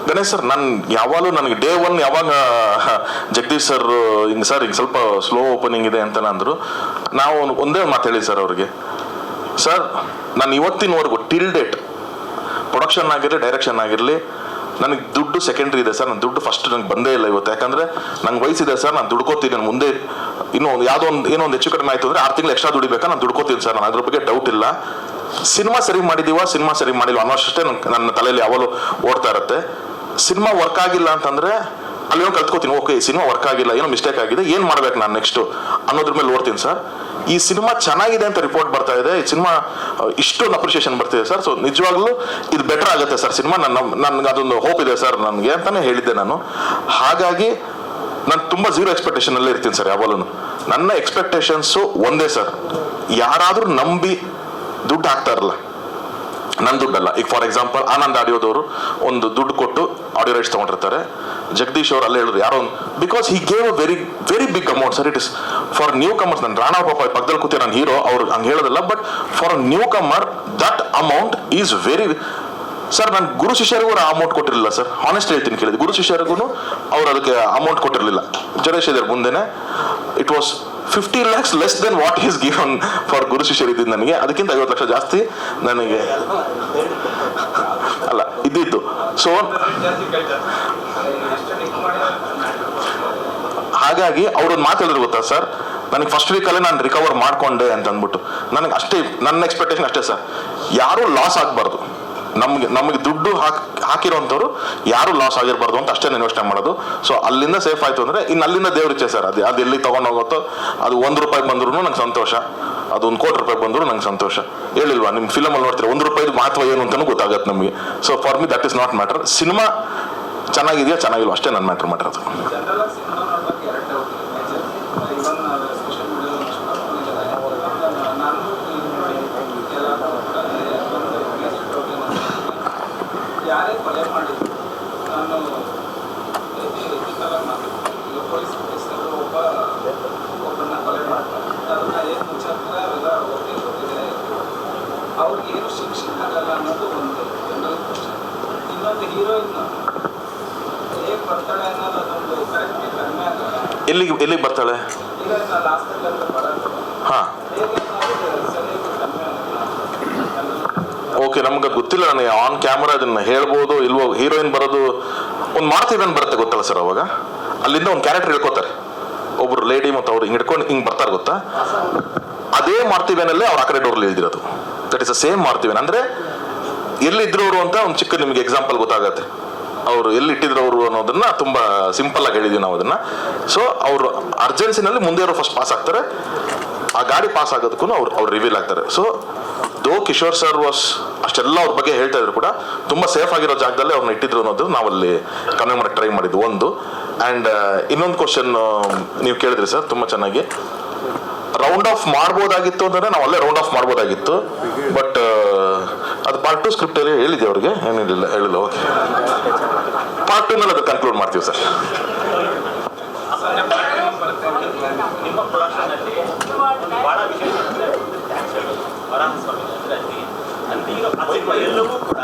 ಗಣೇಶ್ ಸರ್, ನಾನು ಯಾವಾಗಲೂ ನನಗೆ ಡೇ ಒನ್ ಯಾವಾಗ ಜಗದೀಶ್ ಸರ್ ಹಿಂಗೆ ಸರ್ ಹಿಂಗೆ ಸ್ವಲ್ಪ ಸ್ಲೋ ಓಪನಿಂಗ್ ಇದೆ ಅಂತ ಅಂದರು. ನಾವು ಒಂದೇ ಮಾತು ಹೇಳಿ ಸರ್ ಅವ್ರಿಗೆ, ಸರ್ ನಾನು ಇವತ್ತಿನವರೆಗೂ ಟಿಲ್ ಡೇಟ್ ಪ್ರೊಡಕ್ಷನ್ ಆಗಿರಲಿ ಡೈರೆಕ್ಷನ್ ಆಗಿರಲಿ ನನಗೆ ದುಡ್ಡು ಸೆಕೆಂಡ್ರಿ ಇದೆ ಸರ್, ನನ್ನ ದುಡ್ಡು ಫಸ್ಟ್ ನಂಗೆ ಬಂದೇ ಇಲ್ಲ ಇವತ್ತು. ಯಾಕಂದರೆ ನಂಗೆ ವಯಸ್ಸಿದೆ ಸರ್, ನಾನು ದುಡ್ಕೋತೀನಿ. ನಾನು ಮುಂದೆ ಇನ್ನೂ ಯಾವುದೋ ಏನೋ ಒಂದು ಹೆಚ್ಚು ಕಡಿಮೆ ಆಯಿತು ಅಂದರೆ 6 ತಿಂಗಳು ಎಕ್ಸ್ಟ್ರಾ ದುಡಿಬೇಕಾ, ನಾನು ದುಡ್ಕೋತೀನಿ ಸರ್, ನಾನು ಅದ್ರ ಬಗ್ಗೆ ಡೌಟ್ ಇಲ್ಲ. ಸಿನಿಮಾ ಸರಿ ಮಾಡಿದೀವ, ಸಿನಿಮಾ ಸರಿ ಮಾಡಿಲ್ವ ಅನ್ನೋಷ್ಟೇ ನನ್ನ ತಲೆಯಲ್ಲಿ ಯಾವಾಗಲೂ ಓಡ್ತಾ ಇರುತ್ತೆ. ಸಿನಿಮಾ ವರ್ಕ್ ಆಗಿಲ್ಲ ಅಂತಂದರೆ ಅಲ್ಲೇನೋ ಕಲ್ತ್ಕೋತೀನಿ, ಓಕೆ ಈ ಸಿನಿಮಾ ವರ್ಕ್ ಆಗಿಲ್ಲ, ಏನೋ ಮಿಸ್ಟೇಕ್ ಆಗಿದೆ, ಏನು ಮಾಡ್ಬೇಕು ನಾನು ನೆಕ್ಸ್ಟು ಅನ್ನೋದ್ರ ಮೇಲೆ ಓಡ್ತೀನಿ ಸರ್. ಈ ಸಿನಿಮಾ ಚೆನ್ನಾಗಿದೆ ಅಂತ ರಿಪೋರ್ಟ್ ಬರ್ತಾ ಇದೆ, ಈ ಸಿನಿಮಾ ಇಷ್ಟೊಂದು ಅಪ್ರಿಷಿಯೇಷನ್ ಬರ್ತಿದೆ ಸರ್. ಸೊ ನಿಜವಾಗ್ಲೂ ಇದು ಬೆಟರ್ ಆಗುತ್ತೆ ಸರ್ ಸಿನಿಮಾ, ನನ್ಗೆ ಅದೊಂದು ಹೋಪ್ ಇದೆ ಸರ್ ನನಗೆ ಅಂತಾನೆ ಹೇಳಿದ್ದೆ ನಾನು. ಹಾಗಾಗಿ ನಾನು ತುಂಬ ಝೀರೋ ಎಕ್ಸ್ಪೆಕ್ಟೇಷನಲ್ಲೇ ಇರ್ತೀನಿ ಸರ್ ಯಾವಾಗಲೂ. ನನ್ನ ಎಕ್ಸ್ಪೆಕ್ಟೇಷನ್ಸು ಒಂದೇ ಸರ್, ಯಾರಾದರೂ ನಂಬಿ ದುಡ್ಡು ಹಾಕ್ತಾ ಇರಲ್ಲ, ನನ್ನ ದುಡ್ಡಲ್ಲ. ಈಗ ಫಾರ್ ಎಕ್ಸಾಂಪಲ್ ಆನಂದ್ ಆಡಿಯೋದವರು ಒಂದು ದುಡ್ಡು ಕೊಟ್ಟು ಆಡಿಯೋ ರೈಟ್ಸ್ ತೊಗೊಂಡಿರ್ತಾರೆ. ಜಗದೀಶ್ ಅವರು ಅಲ್ಲೇ ಹೇಳಿದ್ರು ಯಾರೋ ಒಂದು, because he gave a very very big amount sir. It is for newcomers. ನನ್ನ ರಾಣಾ ಪಾಪ ಪಕ್ಕದಲ್ಲಿ ಕೂತಿ ನನ್ನ ಹೀರೋ, ಅವ್ರು ಹಂಗೆ ಹೇಳೋದಿಲ್ಲ, but for a new Qamar that amount is very. Sir ನಾನು ಗುರು ಶಿಷ್ಯರಿಗೂ ಆ ಅಮೌಂಟ್ ಕೊಟ್ಟಿರಲಿಲ್ಲ ಸರ್, ಹಾನೆಸ್ಟ್ ಹೇಳ್ತೀನಿ ಕೇಳಿದ್ದು. ಗುರು ಶಿಷ್ಯರಿಗೂ ಅವ್ರು ಅದಕ್ಕೆ ಅಮೌಂಟ್ ಕೊಟ್ಟಿರಲಿಲ್ಲ. ಜಡೇಶ್ ಇದ್ದಾರೆ ಮುಂದೆನೆ, it was 50 lakhs less than what is given for Guru Shishyaru ಇದ್ದಿದ್ದು ನನಗೆ. ಅದಕ್ಕಿಂತ 50 ಲಕ್ಷ ಜಾಸ್ತಿ ನನಗೆ ಅಲ್ಲ ಇದ್ದಿದ್ದು. ಸೊ ಹಾಗಾಗಿ ಅವ್ರೊಂದು ಮಾತು ಹೇಳಿದ್ರು ಗೊತ್ತಾ ಸರ್, ನನಗೆ ಫಸ್ಟ್ ವೀಕಲ್ಲೇ ನಾನು ರಿಕವರ್ ಮಾಡ್ಕೊಂಡೆ ಅಂತ ಅಂದ್ಬಿಟ್ಟು. ನನಗೆ ಅಷ್ಟೇ, ನನ್ನ ಎಕ್ಸ್ಪೆಕ್ಟೇಷನ್ ಅಷ್ಟೇ ಸರ್, ಯಾರೂ ಲಾಸ್ ಆಗಬಾರ್ದು. ನಮಗೆ ದುಡ್ಡು ಹಾಕಿರೋಂಥವ್ರು ಯಾರು ಲಾಸ್ ಆಗಿರಬಾರ್ದು ಅಂತ ಅಷ್ಟೇ ನಾನು ಯೋಚನೆ ಮಾಡೋದು. ಸೊ ಅಲ್ಲಿಂದ ಸೇಫ್ ಆಯಿತು ಅಂದರೆ ಇನ್ನು ಅಲ್ಲಿಂದ ದೇವ್ರಿಚ್ಛೆ ಸರ್. ಅದು ಎಲ್ಲಿ ತೊಗೊಂಡೋಗುತ್ತೋ, ಅದು 1 ರೂಪಾಯಿ ಬಂದ್ರೂ ನಂಗೆ ಸಂತೋಷ, ಅದು 1 ಕೋಟಿ ರೂಪಾಯಿ ಬಂದರೂ ನಂಗೆ ಸಂತೋಷ. ಹೇಳಿಲ್ವಾ ನಿಮ್ಮ ಫಿಲಮಲ್ಲಿ ನೋಡ್ತೀರಾ 1 ರೂಪಾಯಿದು ಮಹತ್ವ ಏನು ಅಂತಲೂ ಗೊತ್ತಾಗತ್ತೆ ನಮಗೆ. So for me that is not matter. Cinema ಚೆನ್ನಾಗಿದೆಯಾ ಚೆನ್ನಾಗಿಲ್ವ ಅಷ್ಟೇ ನನ್ನ ಮ್ಯಾಟ್ರ್ ಮಾಡಿರೋದು. ಯಾರೇ ಕೊಲೆ ಮಾಡಿದ್ರು ನಾನು ಪೊಲೀಸ್ ಒಬ್ಬರನ್ನ ಕೊಲೆ ಮಾಡ್ತಾರೆ, ಅದನ್ನ ಏನು ಮುಚ್ಚಾಕ್ತಾರೆ ಅವೆಲ್ಲ ಗೊತ್ತಿದೆ. ಅವ್ರಿಗೆ ಏನು ಶಿಕ್ಷೆ ಆಗಲ್ಲ ಅನ್ನೋದು ಒಂದು ಜನರಲ್ ಕ್ವಶನ್. ಇನ್ನೊಂದು ಹೀರೋಯಿನ್ ಹೇಗೆ ಬರ್ತಾಳೆ ಅನ್ನೋದು ಅದೊಂದು ಕರೆಕ್ಟ್ ಕಡಿಮೆ ಆಗಲ್ಲ. ಎಲ್ಲಿಗೆ ಬರ್ತಾಳೆ? ಹೀರೋಯಿನ್ ಲಾಸ್ಟಲ್ಲಿ ಅಂತ ಬರೋದು ಹೇಗೆ ಸರಿಯಾಗಿ ಕಡಿಮೆ ಆಗಲ್ಲ. ಓಕೆ, ನಮ್ಗೆ ಗೊತ್ತಿಲ್ಲ, ನನಗೆ ಆನ್ ಕ್ಯಾಮ್ರಾ ಅದನ್ನ ಹೇಳ್ಬೋದು ಇಲ್ವೋ. ಹೀರೋಯಿನ್ ಬರೋದು ಒಂದು ಮಾರ್ತಿವನ್ ಬರುತ್ತೆ ಗೊತ್ತಲ್ಲ ಸರ್, ಅವಾಗ ಅಲ್ಲಿಂದ ಒಂದು ಕ್ಯಾರೆಕ್ಟರ್ ಹೇಳ್ಕೊತಾರೆ ಒಬ್ರು ಲೇಡಿ, ಮತ್ತು ಅವ್ರು ಹಿಂಗೆ ಹಿಡ್ಕೊಂಡು ಹಿಂಗೆ ಬರ್ತಾರೆ ಗೊತ್ತಾ, ಅದೇ ಮಾರ್ತಿವೇನಲ್ಲೇ ಅವ್ರು ಆ ಕಡೆ ಡೋರ್ಲಿ ಇಳಿದಿರೋದು. ದಟ್ ಇಸ್ ದ ಸೇಮ್ ಮಾರ್ತಿವೇನ್. ಅಂದರೆ ಎಲ್ಲಿದ್ರು ಅವರು ಅಂತ ಒಂದು ಚಿಕ್ಕ ನಿಮಗೆ ಎಕ್ಸಾಂಪಲ್ ಗೊತ್ತಾಗತ್ತೆ. ಅವರು ಎಲ್ಲಿ ಇಟ್ಟಿದ್ರವರು ಅನ್ನೋದನ್ನ ತುಂಬ ಸಿಂಪಲ್ ಆಗಿ ಹೇಳಿದೀವಿ ನಾವು ಅದನ್ನ. ಸೊ ಅವರು ಅರ್ಜೆನ್ಸಿನಲ್ಲಿ ಮುಂದೆ ಅವರು ಫಸ್ಟ್ ಪಾಸ್ ಆಗ್ತಾರೆ, ಆ ಗಾಡಿ ಪಾಸ್ ಆಗೋದಕ್ಕೂ ಅವ್ರು ರಿವೀಲ್ ಆಗ್ತಾರೆ. ಸೊ ದೋ ಕಿಶೋರ್ ಸರ್ ವಾಸ್ ಅಷ್ಟೆಲ್ಲ ಅವ್ರ ಬಗ್ಗೆ ಹೇಳ್ತಾ ಇದ್ರು ಕೂಡ ತುಂಬ ಸೇಫ್ ಆಗಿರೋ ಜಾಗದಲ್ಲೇ ಅವ್ರನ್ನ ಇಟ್ಟಿದ್ರು ಅನ್ನೋದು ನಾವಲ್ಲಿ ಕನ್ವೆ ಮಾಡಕ್ಕೆ ಟ್ರೈ ಮಾಡಿದ್ದು ಒಂದು. ಆ್ಯಂಡ್ ಇನ್ನೊಂದು ಕ್ವಶನ್ ನೀವು ಕೇಳಿದ್ರಿ ಸರ್ ತುಂಬ ಚೆನ್ನಾಗಿ. ರೌಂಡ್ ಆಫ್ ಮಾಡ್ಬೋದಾಗಿತ್ತು ಅಂದರೆ ನಾವು ಅಲ್ಲೇ ರೌಂಡ್ ಆಫ್ ಮಾಡ್ಬೋದಾಗಿತ್ತು, ಬಟ್ ಅದು ಪಾರ್ಟ್ 2 ಸ್ಕ್ರಿಪ್ಟಲ್ಲಿ ಹೇಳಿದ್ದೆ ಅವ್ರಿಗೆ, ಏನಿಲ್ಲ ಹೇಳಿಲ್ಲ. ಓಕೆ, ಪಾರ್ಟ್ 2 ನಲ್ಲಿ ಅದು ಕನ್ಕ್ಲೂಡ್ ಮಾಡ್ತೀವಿ ಸರ್. ನಿಮ್ಮ ಪ್ರೊಡಕ್ಷನ್ನಲ್ಲಿ ಭಾಳ ವಿಶೇಷ ಅಂದರೆ ವರಾಹಸ್ವಾಮಿ ಅಂದರೆ ಅಂತೀಗ ಎಲ್ಲವೂ ಕೂಡ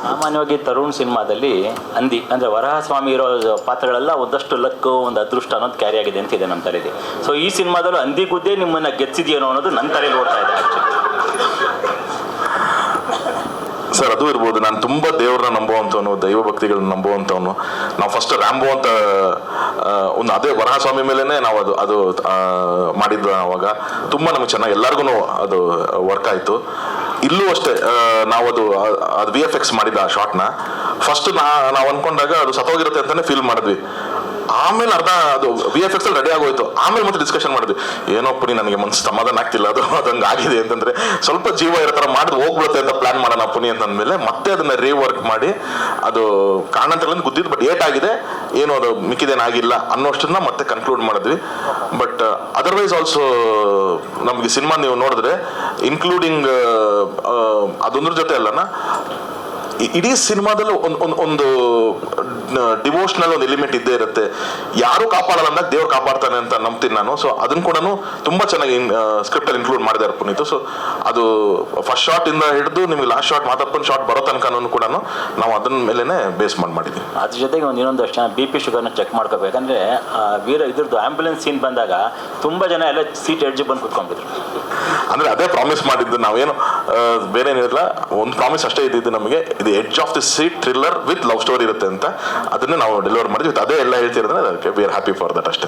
ಸಾಮಾನ್ಯವಾಗಿ ತರುಣ್ ಸಿನಿಮಾದಲ್ಲಿ ಹಂದಿ ಅಂದರೆ ವರಾಹಸ್ವಾಮಿ ಇರೋ ಪಾತ್ರಗಳೆಲ್ಲ ಒಂದಷ್ಟು ಲಕ್ಕು, ಒಂದು ಅದೃಷ್ಟ ಅನ್ನೋದು ಕ್ಯಾರಿ ಆಗಿದೆ ಅಂತಿದೆ ನಮ್ಮ ತಲೆಯಲ್ಲಿ. ಸೊ ಈ ಸಿನಿಮಾದಲ್ಲೂ ಹಂದಿ ಗುದ್ದೆ ನಿಮ್ಮನ್ನು ಗೆಚ್ಚಿದೆಯೇನೋ ಅನ್ನೋದು ನನ್ನ ತಲೆಯಲ್ಲಿ ಓಡ್ತಾ ಇದೆ ಸರ್. ಅದು ಇರ್ಬೋದು. ನಾನು ತುಂಬ ದೇವ್ರನ್ನ ನಂಬುವಂಥವನು, ದೈವ ಭಕ್ತಿಗಳನ್ನ ನಂಬುವಂಥವನು. ನಾವು ಫಸ್ಟ್ ರ್ಯಾಂಬೋ ಅಂತ ಒಂದು ಅದೇ ವರಹಸ್ವಾಮಿ ಮೇಲೇ ನಾವು ಅದು ಮಾಡಿದ್ದು. ಅವಾಗ ತುಂಬ ನಮಗೆ ಚೆನ್ನಾಗಿ ಎಲ್ಲರಿಗೂ ಅದು ವರ್ಕ್ ಆಯಿತು. ಇಲ್ಲೂ ಅಷ್ಟೇ ನಾವು ಅದು VFX ಮಾಡಿದ ಆ ಶಾರ್ಟ್ನ ಫಸ್ಟ್ ನಾವು ಅಂದ್ಕೊಂಡಾಗ ಅದು ಸತ್ತೋಗಿರುತ್ತೆ ಅಂತಲೇ ಫೀಲ್ ಮಾಡಿದ್ವಿ. ಆಮೇಲೆ ಅರ್ಧ ಅದು VFX ಅಲ್ಲಿ ರೆಡಿ ಆಗೋಯ್ತು. ಆಮೇಲೆ ಮತ್ತೆ ಡಿಸ್ಕಷನ್ ಮಾಡಿದ್ವಿ, ಏನೋ ಪುನಿ ನನಗೆ ಮನಸ್ಸು ಸಮಾಧಾನ ಆಗ್ತಿಲ್ಲ, ಅದಂಗೆ ಆಗಿದೆ ಅಂತಂದ್ರೆ ಸ್ವಲ್ಪ ಜೀವ ಇರೋ ಥರ ಮಾಡಿದ್ರೆ ಹೋಗ್ಬಿಡುತ್ತೆ ಅಂತ ಪ್ಲಾನ್ ಮಾಡೋಣ ಪುನಿ ಅಂತಂದ್ಮೇಲೆ ಮತ್ತೆ ಅದನ್ನ ರೀವರ್ಕ್ ಮಾಡಿ ಅದು ಕಾರಣಾಂತರಗಳಿಂದ ಗುದ್ದಿದ್ದು, ಬಟ್ ಏಟಾಗಿದೆ, ಏನು ಅದು ಮಿಕ್ಕಿದೇನಾಗಿಲ್ಲ ಅನ್ನೋಷ್ಟನ್ನ ಮತ್ತೆ ಕನ್ಕ್ಲೂಡ್ ಮಾಡಿದ್ವಿ. ಬಟ್ ಅದರ್ವೈಸ್ ಆಲ್ಸೋ ನಮಗೆ ಸಿನಿಮಾ ನೀವು ನೋಡಿದ್ರೆ ಇನ್ಕ್ಲೂಡಿಂಗ್ ಅದೊಂದ್ರ ಜೊತೆ ಅಲ್ಲನ ಇಡೀ ಸಿನಿಮಾದಲ್ಲಿ ಒಂದು ಡಿವೋಷನಲ್ ಒಂದು ಎಲಿಮೆಂಟ್ ಇದ್ದೇ ಇರುತ್ತೆ. ಯಾರು ಕಾಪಾಡಲ್ಲ ಅಂದಾಗ ದೇವ್ರು ಕಾಪಾಡ್ತಾನೆ ಅಂತ ನಂಬ್ತೀನಿ ನಾನು. ಸೊ ಅದನ್ನ ಕೂಡ ತುಂಬ ಚೆನ್ನಾಗಿ ಸ್ಕ್ರಿಪ್ಟಲ್ಲಿ ಇನ್ಕ್ಲೂಡ್ ಮಾಡಿದ್ದಾರೆ ಪುನೀತ್. ಸೊ ಅದು ಫಸ್ಟ್ ಶಾಟ್ ಇಂದ ಹಿಡಿದು ನಿಮಗೆ ಲಾಸ್ಟ್ ಶಾಟ್ ಮಾತಾಡ್ಕೊಂಡು ಶಾಟ್ ಬರೋ ತನಕನೂ ಕೂಡ ನಾವು ಅದನ್ನ ಮೇಲೆನೆ ಬೇಸ್ ಮಾಡಿದ್ದೀವಿ. ಅದ್ರ ಜೊತೆಗೆ ಇನ್ನೊಂದು ಅಷ್ಟು ಜನ BP ಶುಗರ್ನ ಚೆಕ್ ಮಾಡ್ಕೋಬೇಕಂದ್ರೆ ವೀರ ಇದ್ರದ್ದು ಆಂಬ್ಯುಲೆನ್ಸ್ ಸೀನ್ ಬಂದಾಗ ತುಂಬ ಜನ ಎಲ್ಲ ಸೀಟ್ ಎಡ್ಜ್ ಬಂದು ಕುತ್ಕೊಂಡ್ಬಿಟ್ರು. ಅಂದ್ರೆ ಅದೇ ಪ್ರಾಮಿಸ್ ಮಾಡಿದ್ದು, ನಾವೇನು ಬೇರೆ ಏನಿರಲ್ಲ, ಒಂದು ಪ್ರಾಮಿಸ್ ಅಷ್ಟೇ ಇದ್ದಿದ್ದು ನಮಗೆ, ಇದು edge of the seat thriller with love story ಇರುತ್ತೆ ಅಂತ. ಅದನ್ನೇ ನಾವು ಡೆಲಿವರ್ ಮಾಡಿದ್ವಿ. ಅದೇ ಎಲ್ಲ ಹೇಳ್ತಿರೋದ್ರೆ ಅದಕ್ಕೆ we are happy for that ಅಷ್ಟೇ.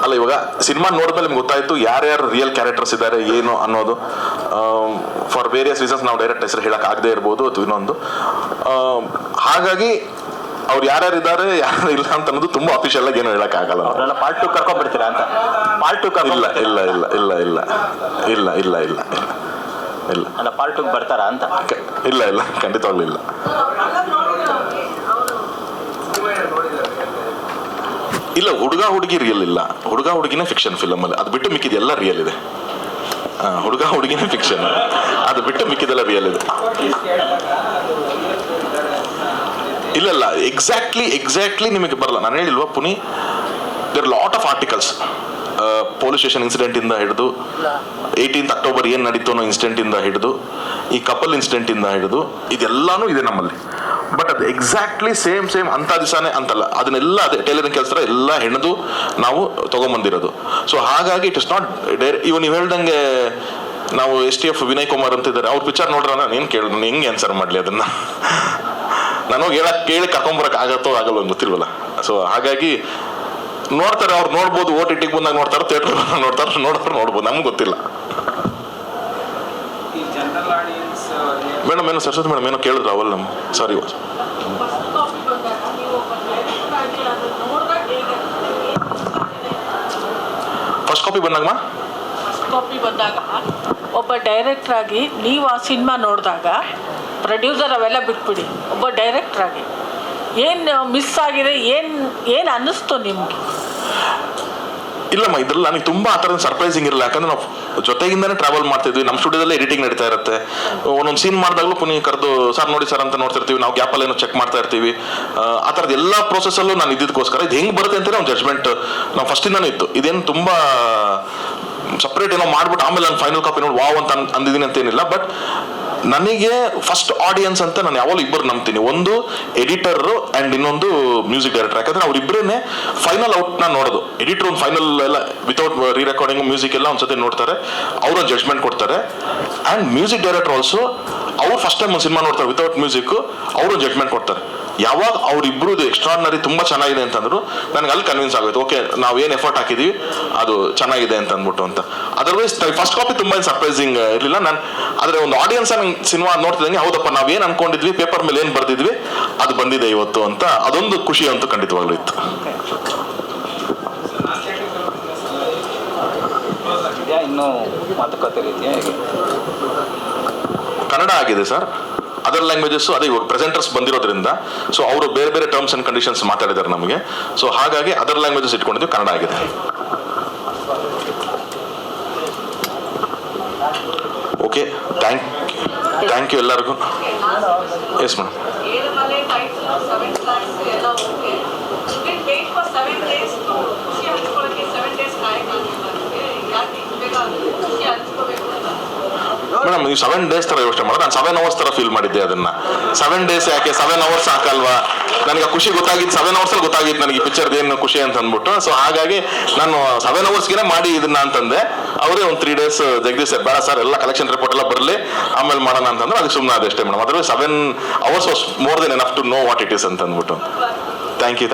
ಅಲ್ಲ, ಇವಾಗ ಸಿನಿಮಾ ನೋಡಿದ್ಮೇಲೆ ನಿಮ್ಗೆ ಗೊತ್ತಾಯ್ತು ಯಾರ್ಯಾರು ರಿಯಲ್ ಕ್ಯಾರೆಕ್ಟರ್ಸ್ ಇದ್ದಾರೆ ಏನು ಅನ್ನೋದು. ಫಾರ್ ವೇರಿಯಸ್ ರೀಸನ್ಸ್ ನಾವು ಡೈರೆಕ್ಟ್ ಹೆಸರು ಹೇಳಕ್ ಆಗದೆ ಇರ್ಬೋದು ಅಥವಾ ಇನ್ನೊಂದು. ಹಾಗಾಗಿ ಅವ್ರು ಯಾರ್ಯಾರು ಇದ್ದಾರೆ ಯಾರು ಇಲ್ಲ ಅಂತ ಅನ್ನೋದು ತುಂಬಾ ಅಫಿಷಿಯಲ್ ಆಗಿ ಏನು ಹೇಳಕ್ ಆಗಲ್ಲ. ಅವರೆಲ್ಲ ಪಾರ್ಟ್ 2 ಕರ್ಕೊಂಡ್ಬಿಡ್ತೀರಾ ಅಂತ? ಪಾರ್ಟ್ 2 ಇಲ್ಲ ಇಲ್ಲ ಇಲ್ಲ ಇಲ್ಲ ಇಲ್ಲ ಇಲ್ಲ ಇಲ್ಲ ಇಲ್ಲ ಇಲ್ಲ ಅಲ್ಲ, ಪಾರ್ಟ್ 2 ಬರ್ತಾರಾ ಅಂತ? ಇಲ್ಲ ಇಲ್ಲ, ಖಂಡಿತವಾಗ್ಲೂ ಇಲ್ಲ. ಇಲ್ಲ, ಹುಡುಗ ಹುಡುಗಿ ರಿಯಲ್ ಇಲ್ಲ. ಹುಡುಗ ಹುಡುಗಿನೇ ಫಿಕ್ಷನ್ ಫಿಲಮ್ ಅಲ್ಲಿ, ಅದು ಬಿಟ್ಟು ಮಿಕ್ಕಿದೆಲ್ಲ ರಿಯಲ್ ಇದೆ. ಹುಡುಗ ಹುಡುಗಿನೇ ಫಿಕ್ಷನ್, ಅದು ಬಿಟ್ಟು ಮಿಕ್ಕಿದೆಲ್ಲ ರಿಯಲ್ ಇದೆ. ಇಲ್ಲ ಇಲ್ಲ, ಎಕ್ಸಾಕ್ಟ್ಲಿ ನಿಮಗೆ ಬರಲ್ಲ. ನಾನು ಹೇಳಿಲ್ವಾ ಪುನಿ, there lot of articles, police station incident ಇಂದ ಹಿಡಿದು 18th October ಏನು ನಡೀತು ಅನ್ನೋ ಇನ್ಸಿಡೆಂಟ್ ಇಂದ ಹಿಡಿದು ಈ ಕಪಲ್ ಇನ್ಸಿಡೆಂಟ್ ಇಂದ ಹಿಡಿದು ಇದೆಲ್ಲಾನು ಇದೆ ನಮ್ಮಲ್ಲಿ. ಬಟ್ ಅದು ಎಕ್ಸಾಕ್ಟ್ಲಿ ಸೇಮ್ ಅಂತ ದಿವಸನೇ ಅಂತಲ್ಲ, ಅದನ್ನೆಲ್ಲ ಅದೇ ಟೈಲರಿಂಗ್ ಕೆಲಸ ಎಲ್ಲ ಹೆಣದು ನಾವು ತಗೊಂಬಂದಿರೋದು. ಸೊ ಹಾಗಾಗಿ ಇಟ್ ಇಸ್ ನಾಟ್ ಇವ್ ನೀವು ಹೇಳ್ದಂಗೆ ನಾವು STF ವಿನಯ್ ಕುಮಾರ್ ಅಂತ ಇದ್ದಾರೆ, ಅವ್ರ ಪಿಕ್ಚರ್ ನೋಡ್ರ ನಾನು ಏನು ಕೇಳಿ ನಾನು ಹೆಂಗೆ ಆನ್ಸರ್ ಮಾಡಲಿ ಅದನ್ನ? ನಾನು ಕೇಳಿ ಕರ್ಕೊಂಬರಕ್ಕೆ ಆಗತ್ತೋ ಆಗಲ್ಲ ಗೊತ್ತಿಲ್ವಲ್ಲ. ಸೊ ಹಾಗಾಗಿ ನೋಡ್ತಾರೆ, ಅವ್ರು ನೋಡ್ಬೋದು, OTT ಬಂದಾಗ ನೋಡ್ತಾರೆ, ಥಿಯೇಟರ್ ನೋಡ್ತಾರೆ, ನೋಡ್ಬೋದು, ನಮ್ಗೆ ಗೊತ್ತಿಲ್ಲ. ಮೇಡಮ್ ಏನೋ ಸರಸ್ವತಿ ಮೇಡಮ್ ಏನೋ ಕೇಳಿದ್ರು ಅವಲ್ಲ ನಮ್ಮ ಸಾರಿ. ಫಸ್ಟ್ ಕಾಪಿ ಬಂದಾಗ ಒಬ್ಬ ಡೈರೆಕ್ಟರ್ ಆಗಿ ನೀವು ಆ ಸಿನಿಮಾ ನೋಡಿದಾಗ ಪ್ರೊಡ್ಯೂಸರ್ ಅವೆಲ್ಲ ಬಿಟ್ಬಿಡಿ, ಒಬ್ಬ ಡೈರೆಕ್ಟರ್ ಆಗಿ ಏನು ಮಿಸ್ ಆಗಿದೆ, ಏನು ಅನ್ನಿಸ್ತು ನಿಮ್ಗೆ? ಇಲ್ಲಮ್ಮ, ಇದ್ರಲ್ಲಿ ನನಗೆ ತುಂಬಾ ಆ ಥರ ಸರ್ಪ್ರೈಸಿಂಗ್ ಇರಲ್ಲ. ಯಾಕಂದ್ರೆ ನಾವು ಜೊತೆಗಿಂದಾನೆ ಟ್ರಾವೆಲ್ ಮಾಡ್ತಿದ್ವಿ. ನಮ್ಮ ಸ್ಟುಡಿಯೋದಲ್ಲೇ ಎಡಿಟಿಂಗ್ ನಡೀತಾ ಇರುತ್ತೆ. ಒಂದೊಂದು ಸೀನ್ ಮಾಡಿದಾಗಲೂ ಪುನಃ ಕರೆದು ಸರ್ ನೋಡಿ ಸರ್ ಅಂತ ನೋಡ್ತಿರ್ತೀವಿ. ನಾವು ಗ್ಯಾಪಲ್ಲಿ ಏನೋ ಚೆಕ್ ಮಾಡ್ತಾ ಇರ್ತೀವಿ. ಆ ಥರದ್ದು ಎಲ್ಲ ಪ್ರೊಸೆಸಲ್ಲೂ ನಾನು ಇದ್ದಿದ್ದಕ್ಕೋಸ್ಕರ ಇದು ಹೆಂಗೆ ಬರುತ್ತೆ ಅಂತಲೇ ಒಂದು ಜಡ್ಜ್ಮೆಂಟ್ ನಾವು ಫಸ್ಟಿಂದಾನೇ ಇತ್ತು. ಇದೇನು ತುಂಬ ಸಪ್ರೇಟ್ ಏನೋ ಮಾಡ್ಬಿಟ್ಟು ಆಮೇಲೆ ನಾನು ಫೈನಲ್ ಕಾಪಿ ನೋಡಿ ವಾವ್ ಅಂತ ಅಂದಿದ್ದೀನಿ ಅಂತೇನಿಲ್ಲ. ಬಟ್ ನನಗೆ ಫಸ್ಟ್ ಆಡಿಯನ್ಸ್ ಅಂತ ನಾನು ಯಾವಾಗಲೂ ಇಬ್ಬರು ನಂಬ್ತೀನಿ. ಒಂದು ಎಡಿಟರ್ ಆ್ಯಂಡ್ ಇನ್ನೊಂದು ಮ್ಯೂಸಿಕ್ ಡೈರೆಕ್ಟರ್. ಯಾಕಂದ್ರೆ ಅವರಿಬ್ಬರೇ ಫೈನಲ್ ಔಟ್ನ ನೋಡೋದು. ಎಡಿಟರ್ ಒಂದು ಫೈನಲ್ ಎಲ್ಲ ವಿತೌಟ್ ರೀ ರೆಕಾರ್ಡಿಂಗ್ ಮ್ಯೂಸಿಕ್ ಎಲ್ಲ ಒಂದ್ಸತಿ ನೋಡ್ತಾರೆ, ಅವರೊಂದು ಜಡ್ಜ್ಮೆಂಟ್ ಕೊಡ್ತಾರೆ. ಆ್ಯಂಡ್ ಮ್ಯೂಸಿಕ್ ಡೈರೆಕ್ಟರ್ ಆಲ್ಸೋ ಅವ್ರು ಫಸ್ಟ್ ಟೈಮ್ ಒಂದು ಸಿನಿಮಾ ನೋಡ್ತಾರೆ ವಿತೌಟ್ ಮ್ಯೂಸಿಕ್, ಅವರೊಂದು ಜಡ್ಜ್ಮೆಂಟ್ ಕೊಡ್ತಾರೆ. ಯಾವಾಗ ಅವರಿಬ್ಬರು ಎಕ್ಸ್ಟ್ರಾರ್ನರಿ ತುಂಬ ಚೆನ್ನಾಗಿದೆ ಅಂತಂದ್ರು ನನಗೆ ಅಲ್ಲಿ ಕನ್ವಿನ್ಸ್ ಆಗುತ್ತೆ, ಓಕೆ ನಾವು ಏನು ಎಫರ್ಟ್ ಹಾಕಿದ್ದೀವಿ ಅದು ಚೆನ್ನಾಗಿದೆ ಅಂತ ಅಂದ್ಬಿಟ್ಟು ಅಂತ. ಅದರ್ವೈಸ್ ಫಸ್ಟ್ ಕಾಪಿ ತುಂಬ ಸರ್ಪ್ರೈಸಿಂಗ್ ಇರಲಿಲ್ಲ. ನಾನು ಆದರೆ ಒಂದು ಆಡಿಯನ್ಸ್ ನಂಗೆ ಸಿನಿಮಾ ನೋಡ್ತಿದ್ದಂಗೆ ಹೌದಪ್ಪ ನಾವು ಏನು ಅನ್ಕೊಂಡಿದ್ವಿ, ಪೇಪರ್ ಮೇಲೆ ಏನು ಬರ್ದಿದ್ವಿ ಅದು ಬಂದಿದೆ ಇವತ್ತು ಅಂತ ಅದೊಂದು ಖುಷಿ ಅಂತೂ ಖಂಡಿತವಾಗ್ಲೂ ಇತ್ತು. ಇನ್ನೂ ಮಾತುಕತೆ ರೀತಿಯ ಕನ್ನಡ ಆಗಿದೆ ಸರ್. ಅದರ್ ಲ್ಯಾಂಗ್ವೇಜಸ್ ಅದೇ ಇವಾಗ ಪ್ರೆಸೆಂಟರ್ಸ್ ಬಂದಿರೋದ್ರಿಂದ ಸೊ ಅವರು ಬೇರೆ ಬೇರೆ ಟರ್ಮ್ಸ್ ಅಂಡ್ ಕಂಡೀಷನ್ಸ್ ಮಾತಾಡಿದ್ದಾರೆ ನಮಗೆ. ಸೊ ಹಾಗಾಗಿ ಅದರ್ ಲ್ಯಾಂಗ್ವೇಜಸ್ ಇಟ್ಕೊಂಡಿದ್ದು ಕನ್ನಡ ಆಗಿದೆ. ಓಕೆ, ಥ್ಯಾಂಕ್ ಯು ಎಲ್ಲರಿಗೂ. Yes madam. ಮೇಡಮ್ ನೀವು 7 days ತರ ಯೋಚನೆ ಮಾಡೋದು, ನಾನು 7 hours ತರ ಫೀಲ್ ಮಾಡಿದ್ದೆ ಅದನ್ನ. 7 days ಯಾಕೆ, 7 hours ಸಾಕಲ್ವಾ? ನನಗೆ ಖುಷಿ ಗೊತ್ತಾಗಿದ್ದು 7 hours ಅಲ್ಲಿ ಗೊತ್ತಾಗಿದ್ದು ನನಗೆ ಪಿಕ್ಚರ್ದು ಏನು ಖುಷಿ ಅಂತ ಅಂದ್ಬಿಟ್ಟು. ಸೊ ಹಾಗಾಗಿ ನಾನು 7 hours ಮಾಡಿ ಇದನ್ನ ಅಂತಂದೆ. ಅವರೇ ಒಂದು 3 days ಜಗದೀಶ್ ಸರ್ ಬೇಡ ಸರ್ ಎಲ್ಲ ಕಲೆಕ್ಷನ್ ರಿಪೋರ್ಟ್ ಎಲ್ಲ ಬರಲಿ ಆಮೇಲೆ ಮಾಡೋಣ ಅಂತಂದ್ರೆ ಅದಕ್ಕೆ ಸುಮ್ಮನೆ ಅದಷ್ಟೇ ಮೇಡಮ್. ಅದ್ರ 7 hours was more than enough to know what it is ಅಂತ ಅಂದ್ಬಿಟ್ಟು. Thank you.